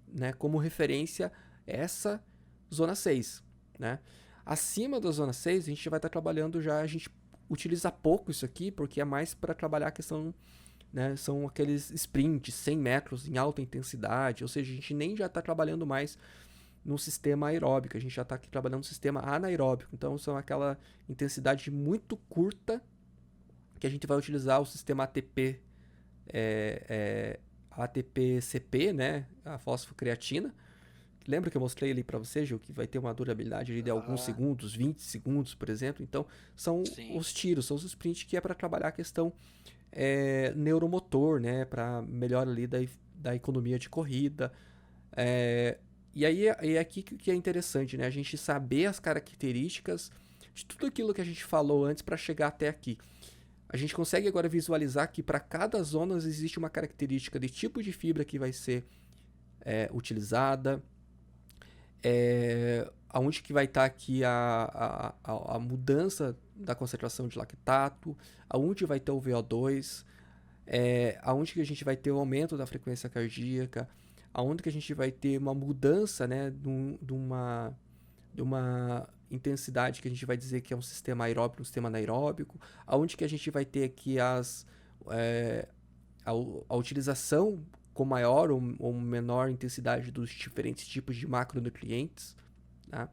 Speaker 2: né, como referência essa zona 6. Né? Acima da zona 6 a gente vai estar trabalhando já, a gente utiliza pouco isso aqui porque é mais para trabalhar a questão, né, são aqueles sprints 100 metros em alta intensidade, ou seja, a gente nem já está trabalhando mais no sistema aeróbico, a gente já está aqui trabalhando no sistema anaeróbico, então são aquela intensidade muito curta que a gente vai utilizar o sistema ATP, ATP-CP, né, a fosfocreatina. Lembra que eu mostrei ali para você, Gil, que vai ter uma durabilidade ali de alguns segundos, 20 segundos, por exemplo? Então, são
Speaker 1: Sim.
Speaker 2: os tiros, são os sprints que é para trabalhar a questão neuromotor, né, para melhora ali da economia de corrida. E aí é aqui que é interessante, né? A gente saber as características de tudo aquilo que a gente falou antes para chegar até aqui. A gente consegue agora visualizar que para cada zona existe uma característica de tipo de fibra que vai ser utilizada, aonde que vai estar aqui a mudança da concentração de lactato, aonde vai ter o VO2, aonde que a gente vai ter o aumento da frequência cardíaca, aonde que a gente vai ter uma mudança, né, de uma intensidade que a gente vai dizer que é um sistema aeróbico, um sistema anaeróbico, aonde que a gente vai ter aqui a utilização com maior ou menor intensidade dos diferentes tipos de macronutrientes. Tá?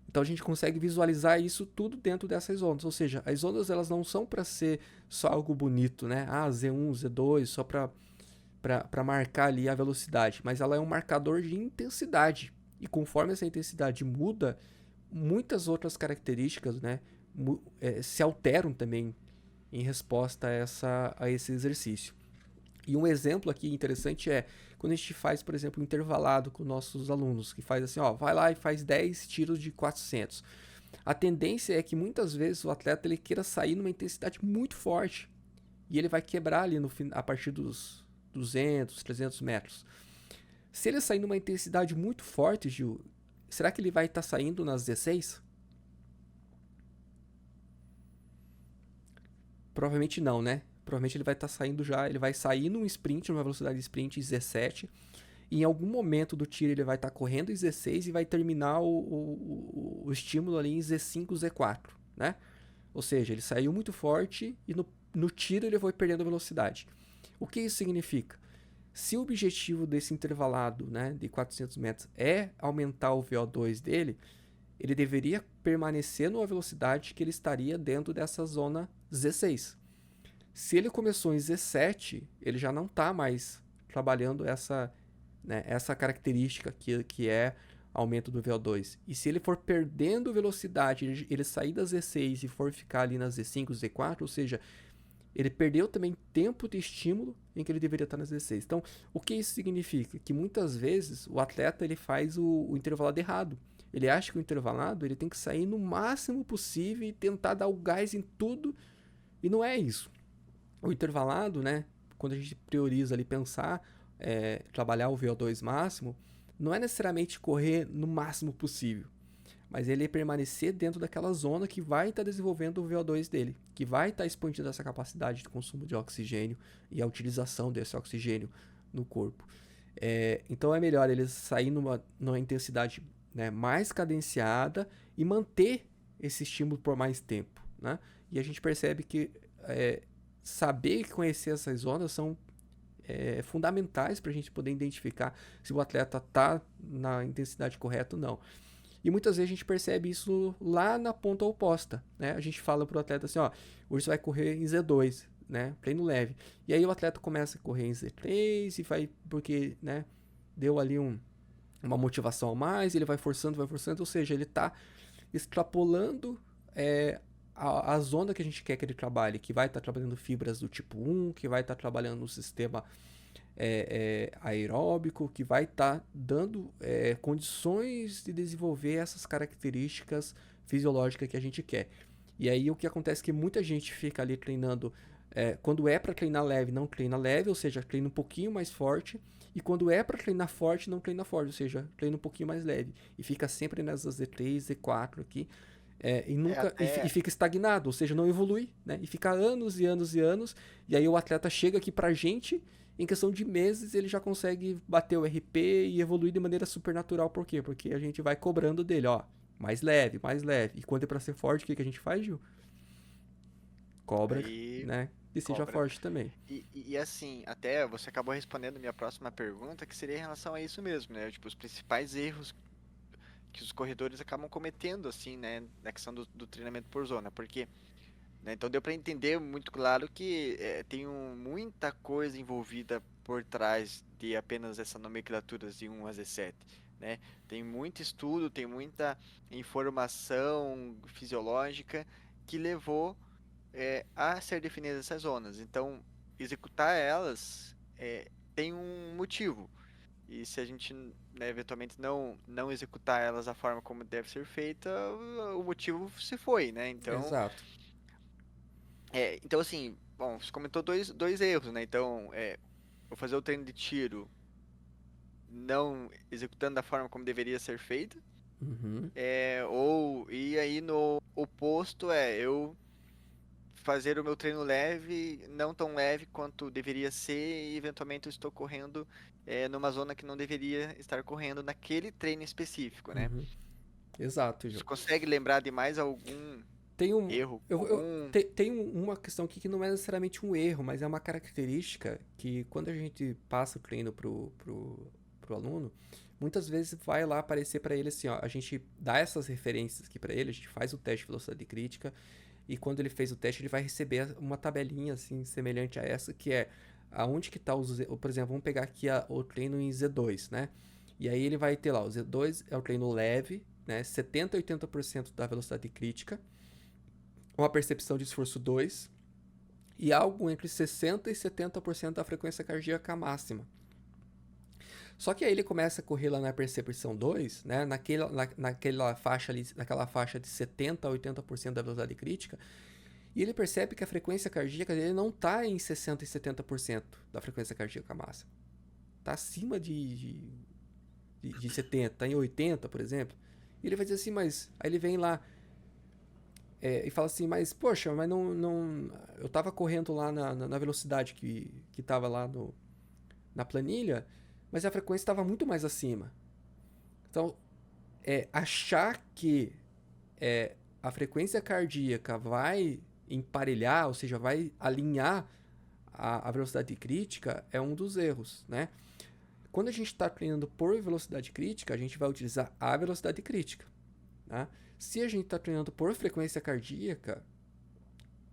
Speaker 2: Então a gente consegue visualizar isso tudo dentro dessas ondas, ou seja, as ondas elas não são para ser só algo bonito, né? Z1, Z2, só para marcar ali a velocidade, mas ela é um marcador de intensidade. E conforme essa intensidade muda, muitas outras características, né, se alteram também em resposta a esse exercício. E um exemplo aqui interessante é quando a gente faz, por exemplo, um intervalado com nossos alunos, que faz assim, vai lá e faz 10 tiros de 400. A tendência é que muitas vezes o atleta ele queira sair numa intensidade muito forte e ele vai quebrar ali a partir dos 200, 300 metros. Se ele sair numa intensidade muito forte, Gil, será que ele vai estar saindo nas 16? Provavelmente não, né? Provavelmente ele vai estar saindo já, ele vai sair num sprint, numa velocidade de sprint 17, e em algum momento do tiro ele vai estar correndo em Z6 e vai terminar o estímulo ali em Z5, Z4, né? Ou seja, ele saiu muito forte e no tiro ele foi perdendo velocidade. O que isso significa? Se o objetivo desse intervalado, né, de 400 metros é aumentar o VO2 dele, ele deveria permanecer numa velocidade que ele estaria dentro dessa zona Z6. Se ele começou em Z7, ele já não está mais trabalhando essa característica que é aumento do VO2. E se ele for perdendo velocidade, ele sair da Z6 e for ficar ali na Z5, Z4, ou seja, ele perdeu também tempo de estímulo em que ele deveria estar na Z6. Então, o que isso significa? Que muitas vezes o atleta ele faz o intervalado errado. Ele acha que o intervalado ele tem que sair no máximo possível e tentar dar o gás em tudo, e não é isso. O intervalado, né, quando a gente prioriza ali pensar, trabalhar o VO2 máximo, não é necessariamente correr no máximo possível, mas ele permanecer dentro daquela zona que vai estar desenvolvendo o VO2 dele, que vai estar expandindo essa capacidade de consumo de oxigênio e a utilização desse oxigênio no corpo. Então é melhor ele sair numa intensidade, né, mais cadenciada e manter esse estímulo por mais tempo, né? E a gente percebe que saber e conhecer essas zonas são fundamentais para a gente poder identificar se o atleta está na intensidade correta ou não. E muitas vezes a gente percebe isso lá na ponta oposta, né? A gente fala pro atleta assim, ó, hoje você vai correr em Z2, né? Treino leve. E aí o atleta começa a correr em Z3 e vai, porque, né, deu ali uma motivação a mais, ele vai forçando, ou seja, ele está extrapolando a zona que a gente quer que ele trabalhe, que vai estar trabalhando fibras do tipo 1, que vai estar trabalhando no sistema aeróbico, que vai estar dando condições de desenvolver essas características fisiológicas que a gente quer. E aí o que acontece é que muita gente fica ali treinando, quando é para treinar leve, não treina leve, ou seja, treina um pouquinho mais forte, e quando é para treinar forte, não treina forte, ou seja, treina um pouquinho mais leve. E fica sempre nessas Z3, Z4 aqui, e
Speaker 1: É
Speaker 2: nunca e
Speaker 1: até
Speaker 2: fica estagnado, ou seja, não evolui, né? E fica anos e anos e anos, e aí o atleta chega aqui pra gente, em questão de meses ele já consegue bater o RP e evoluir de maneira super natural. Por quê? Porque a gente vai cobrando dele, ó, mais leve, mais leve. E quando é pra ser forte, o que a gente faz, Gil? Cobra,
Speaker 1: aí
Speaker 2: né? E seja
Speaker 1: cobra.
Speaker 2: forte também.
Speaker 1: E assim, até você acabou respondendo minha próxima pergunta, que seria em relação a isso mesmo, né? Tipo, os principais erros que os corredores acabam cometendo, assim, né? Na questão do treinamento por zona. Porque, né, então deu para entender muito claro que tem muita coisa envolvida por trás de apenas essa nomenclatura de 1 a Z7, né? Tem muito estudo, tem muita informação fisiológica que levou a ser definidas essas zonas. Então, executar elas tem um motivo. E se a gente, né, eventualmente não executar elas da forma como deve ser feita, o motivo se foi, né?
Speaker 2: Exato.
Speaker 1: Então assim, bom, você comentou dois erros, né? Então, eu fazer o treino de tiro não executando da forma como deveria ser feito,
Speaker 2: Uhum.
Speaker 1: e aí no oposto eu fazer o meu treino leve, não tão leve quanto deveria ser, e eventualmente eu estou correndo numa zona que não deveria estar correndo naquele treino específico, né?
Speaker 2: Uhum. Exato,
Speaker 1: Você
Speaker 2: Gil.
Speaker 1: consegue lembrar de mais algum
Speaker 2: Tem um.
Speaker 1: erro comum?
Speaker 2: Tem uma questão aqui que não é necessariamente um erro, mas é uma característica que quando a gente passa o treino pro aluno, muitas vezes vai lá aparecer para ele assim, ó, a gente dá essas referências aqui para ele, a gente faz o teste de velocidade crítica, e quando ele fez o teste, ele vai receber uma tabelinha assim semelhante a essa, que é aonde que tá por exemplo, vamos pegar aqui o treino em Z2, né? E aí ele vai ter lá, o Z2 é o treino leve, né? 70 a 80% da velocidade crítica, uma percepção de esforço 2 e algo entre 60 e 70% da frequência cardíaca máxima. Só que aí ele começa a correr lá na percepção 2, né, naquela faixa de 70 a 80% da velocidade crítica, e ele percebe que a frequência cardíaca dele não está em 60 e 70% da frequência cardíaca máxima. Está acima de 70, está em 80, por exemplo. E ele vai dizer assim, mas... Aí ele vem lá e fala assim, mas poxa, mas não eu estava correndo lá na velocidade que estava lá na planilha, mas a frequência estava muito mais acima. Então, achar que a frequência cardíaca vai emparelhar, ou seja, vai alinhar a velocidade crítica, é um dos erros, né? Quando a gente está treinando por velocidade crítica, a gente vai utilizar a velocidade crítica. Tá? Se a gente está treinando por frequência cardíaca,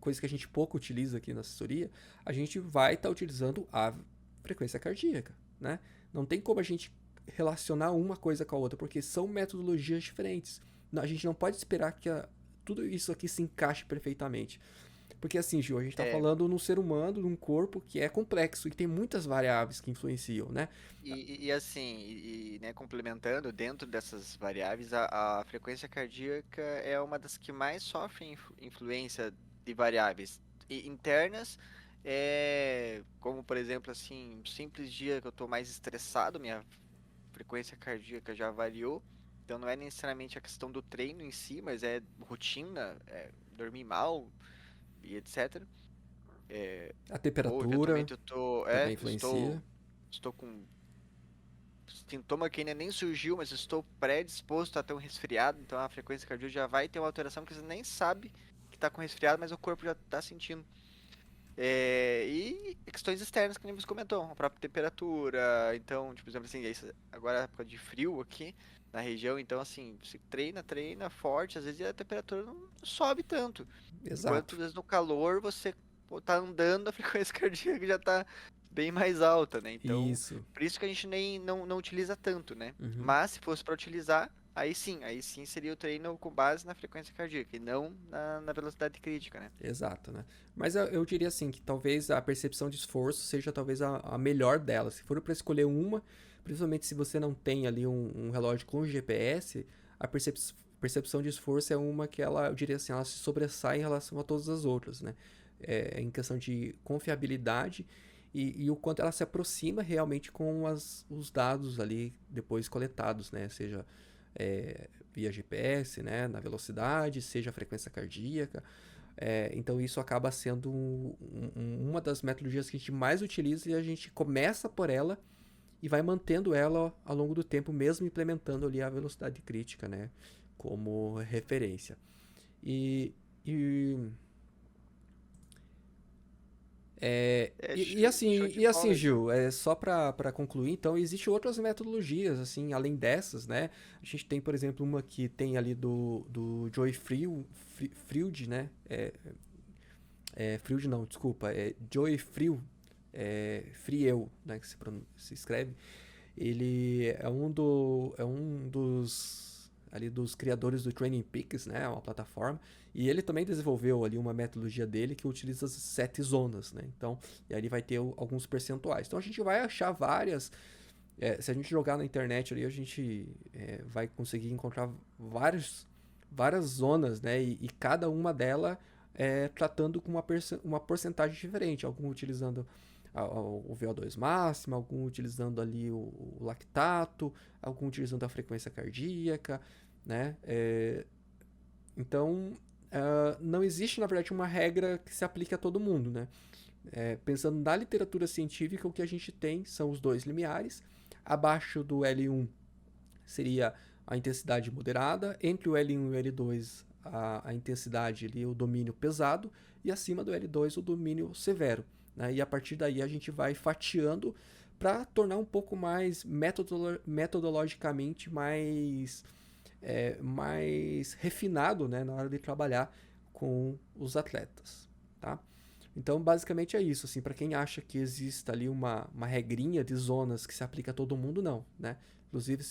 Speaker 2: coisa que a gente pouco utiliza aqui na assessoria, a gente vai estar utilizando a frequência cardíaca. Né? Não tem como a gente relacionar uma coisa com a outra, porque são metodologias diferentes. A gente não pode esperar que tudo isso aqui se encaixe perfeitamente. Porque assim, Gil, a gente está
Speaker 1: É,
Speaker 2: falando num ser humano, num corpo que é complexo e tem muitas variáveis que influenciam, né?
Speaker 1: assim, né, complementando, dentro dessas variáveis, a frequência cardíaca é uma das que mais sofre influência de variáveis internas, como por exemplo, assim, um simples dia que eu estou mais estressado, minha frequência cardíaca já variou. Então não é necessariamente a questão do treino em si, mas é rotina, dormir mal e etc.
Speaker 2: A
Speaker 1: Ou
Speaker 2: temperatura
Speaker 1: eventualmente eu tô,
Speaker 2: também influencia.
Speaker 1: estou com sintoma que ainda nem surgiu, mas estou predisposto a ter um resfriado, então a frequência cardíaca já vai ter uma alteração que você nem sabe que está com resfriado, mas o corpo já está sentindo. E questões externas que nem você comentou, a própria temperatura, então, tipo, por exemplo assim, agora é época de frio aqui, na região, então assim, você treina forte, às vezes a temperatura não sobe tanto. Enquanto
Speaker 2: Exato.
Speaker 1: às vezes no calor você pô, tá andando, a frequência cardíaca já tá bem mais alta, né? Então,
Speaker 2: Isso.
Speaker 1: por isso que a gente nem não utiliza tanto, né?
Speaker 2: Uhum.
Speaker 1: Mas se fosse para utilizar, aí sim seria o treino com base na frequência cardíaca e não na velocidade crítica, né?
Speaker 2: Exato, né? Mas eu diria assim que talvez a percepção de esforço seja talvez a melhor delas. Se for para escolher uma, principalmente se você não tem ali um relógio com GPS, a percepção de esforço é uma que ela, eu diria assim, ela se sobressai em relação a todas as outras, né? Em questão de confiabilidade e o quanto ela se aproxima realmente com os dados ali depois coletados, né? Seja via GPS, né? Na velocidade, seja a frequência cardíaca. Então isso acaba sendo uma das metodologias que a gente mais utiliza e a gente começa por ela e vai mantendo ela ao longo do tempo, mesmo implementando ali a velocidade crítica, né, como referência. E, e,
Speaker 1: É
Speaker 2: e
Speaker 1: show
Speaker 2: assim,
Speaker 1: de bola, Gil.
Speaker 2: Gil, só para concluir, então, existem outras metodologias, assim, além dessas, né? A gente tem, por exemplo, uma que tem ali do Joy Fried, né? Fried não, desculpa, Joey Friel, né, que se escreve. Ele é um dos ali dos criadores do Training Peaks, né, uma plataforma, e ele também desenvolveu ali uma metodologia dele que utiliza as 7 zonas, né? Então, e aí ele vai ter alguns percentuais. Então a gente vai achar várias se a gente jogar na internet ali, a gente vai conseguir encontrar várias zonas, né? E cada uma delas tratando com uma porcentagem diferente. Algum utilizando o VO2 máximo, algum utilizando ali o lactato, algum utilizando a frequência cardíaca, né? Então, não existe, na verdade, uma regra que se aplique a todo mundo, né? Pensando na literatura científica, o que a gente tem são os dois limiares. Abaixo do L1 seria a intensidade moderada, entre o L1 e o L2 a intensidade ali, o domínio pesado, e acima do L2 o domínio severo. Né? E a partir daí a gente vai fatiando para tornar um pouco mais metodologicamente mais refinado, né, na hora de trabalhar com os atletas. Tá? Então, basicamente é isso. Assim, para quem acha que exista ali uma regrinha de zonas que se aplica a todo mundo, não. Né? Inclusive,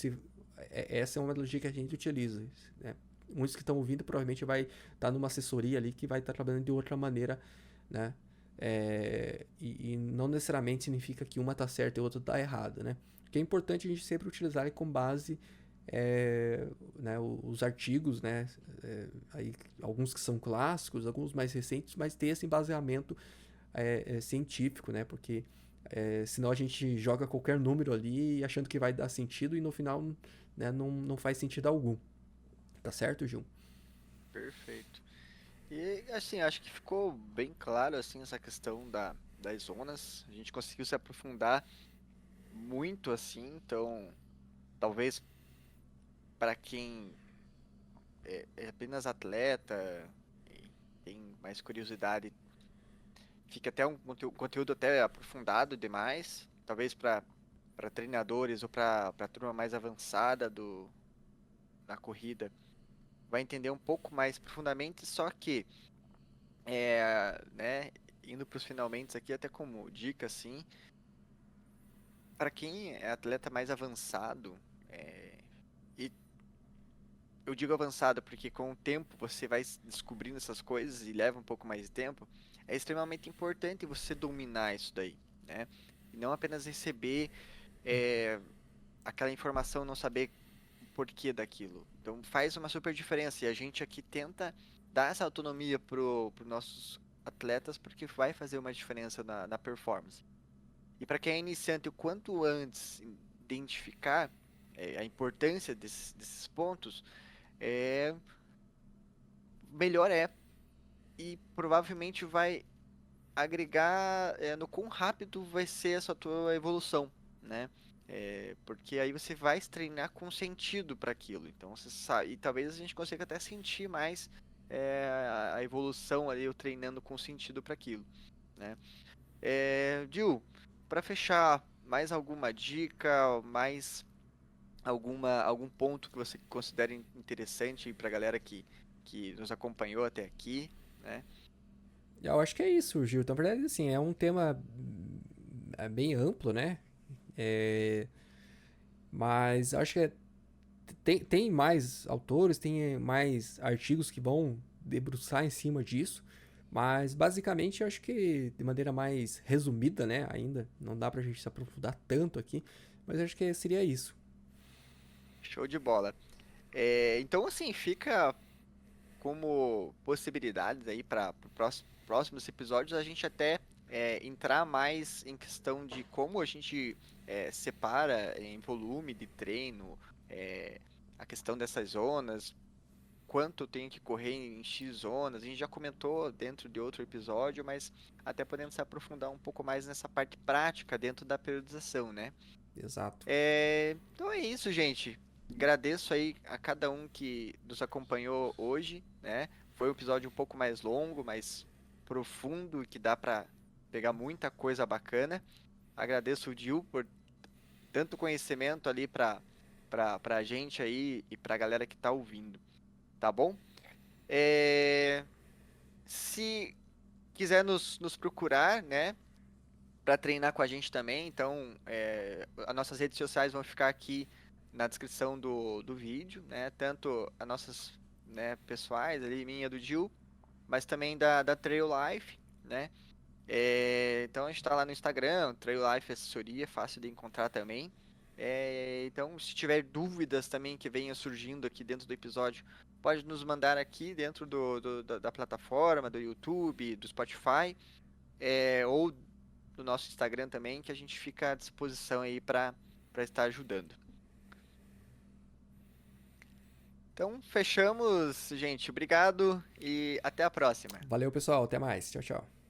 Speaker 2: essa é uma metodologia que a gente utiliza. Né? Muitos que estão ouvindo provavelmente vai estar numa assessoria ali que vai estar trabalhando de outra maneira. Né? E não necessariamente significa que uma está certa e a outra está errada. Né? O que é importante a gente sempre utilizar com base né, os artigos, né, aí, alguns que são clássicos, alguns mais recentes, mas ter esse embaseamento científico, né, porque senão a gente joga qualquer número ali achando que vai dar sentido e no final, né, não faz sentido algum. Tá certo, Gil?
Speaker 1: Perfeito. E assim, acho que ficou bem claro assim essa questão das zonas. A gente conseguiu se aprofundar muito assim, então talvez para quem é apenas atleta e tem mais curiosidade, fica até um conteúdo até aprofundado demais, talvez para treinadores ou para turma mais avançada da corrida, vai entender um pouco mais profundamente, só que né, indo para os finalmente aqui até como dica assim, para quem é atleta mais avançado, e eu digo avançado porque com o tempo você vai descobrindo essas coisas e leva um pouco mais de tempo, é extremamente importante você dominar isso daí, né? E não apenas receber é, aquela informação, não saber o porquê daquilo. Então faz uma super diferença e a gente aqui tenta dar essa autonomia pro nossos atletas porque vai fazer uma diferença na performance. E para quem é iniciante, o quanto antes identificar a importância desses pontos, é, melhor é. E provavelmente vai agregar no quão rápido vai ser essa tua evolução, né? Porque aí você vai se treinar com sentido para aquilo. Então você sabe, e talvez a gente consiga até sentir mais a evolução ali, eu treinando com sentido para aquilo, né? Gil, para fechar, mais alguma dica, mais algum ponto que você considere interessante para a galera que nos acompanhou até aqui, né?
Speaker 2: Eu acho que é isso, Gil. Então, na verdade, assim, é um tema bem amplo, né? É, mas acho que tem mais autores, tem mais artigos que vão debruçar em cima disso. Mas basicamente eu acho que de maneira mais resumida, né? Ainda não dá pra gente se aprofundar tanto aqui, mas eu acho que seria isso.
Speaker 1: Show de bola. Então, assim, fica como possibilidades aí para próximos episódios a gente até entrar mais em questão de como a gente separa em volume de treino, é, a questão dessas zonas, quanto tem que correr em X zonas. A gente já comentou dentro de outro episódio, mas até podemos se aprofundar um pouco mais nessa parte prática dentro da periodização, né?
Speaker 2: Exato.
Speaker 1: Então é isso, gente. Agradeço aí a cada um que nos acompanhou hoje, né? Foi um episódio um pouco mais longo, mais profundo, que dá para pegar muita coisa bacana. Agradeço o Dil por tanto conhecimento ali para a gente aí e para a galera que tá ouvindo, tá bom? É, Se quiser nos procurar, né? Para treinar com a gente também. Então, as nossas redes sociais vão ficar aqui na descrição do vídeo, né? Tanto as nossas, né, pessoais, ali, minha do Gil, mas também da Trail Life, né? Então, a gente está lá no Instagram, Trail Life Assessoria, fácil de encontrar também. Então, se tiver dúvidas também que venham surgindo aqui dentro do episódio, pode nos mandar aqui dentro da plataforma, do YouTube, do Spotify ou do nosso Instagram também, que a gente fica à disposição aí para estar ajudando. Então, fechamos, gente. Obrigado e até a próxima.
Speaker 2: Valeu, pessoal. Até mais. Tchau, tchau.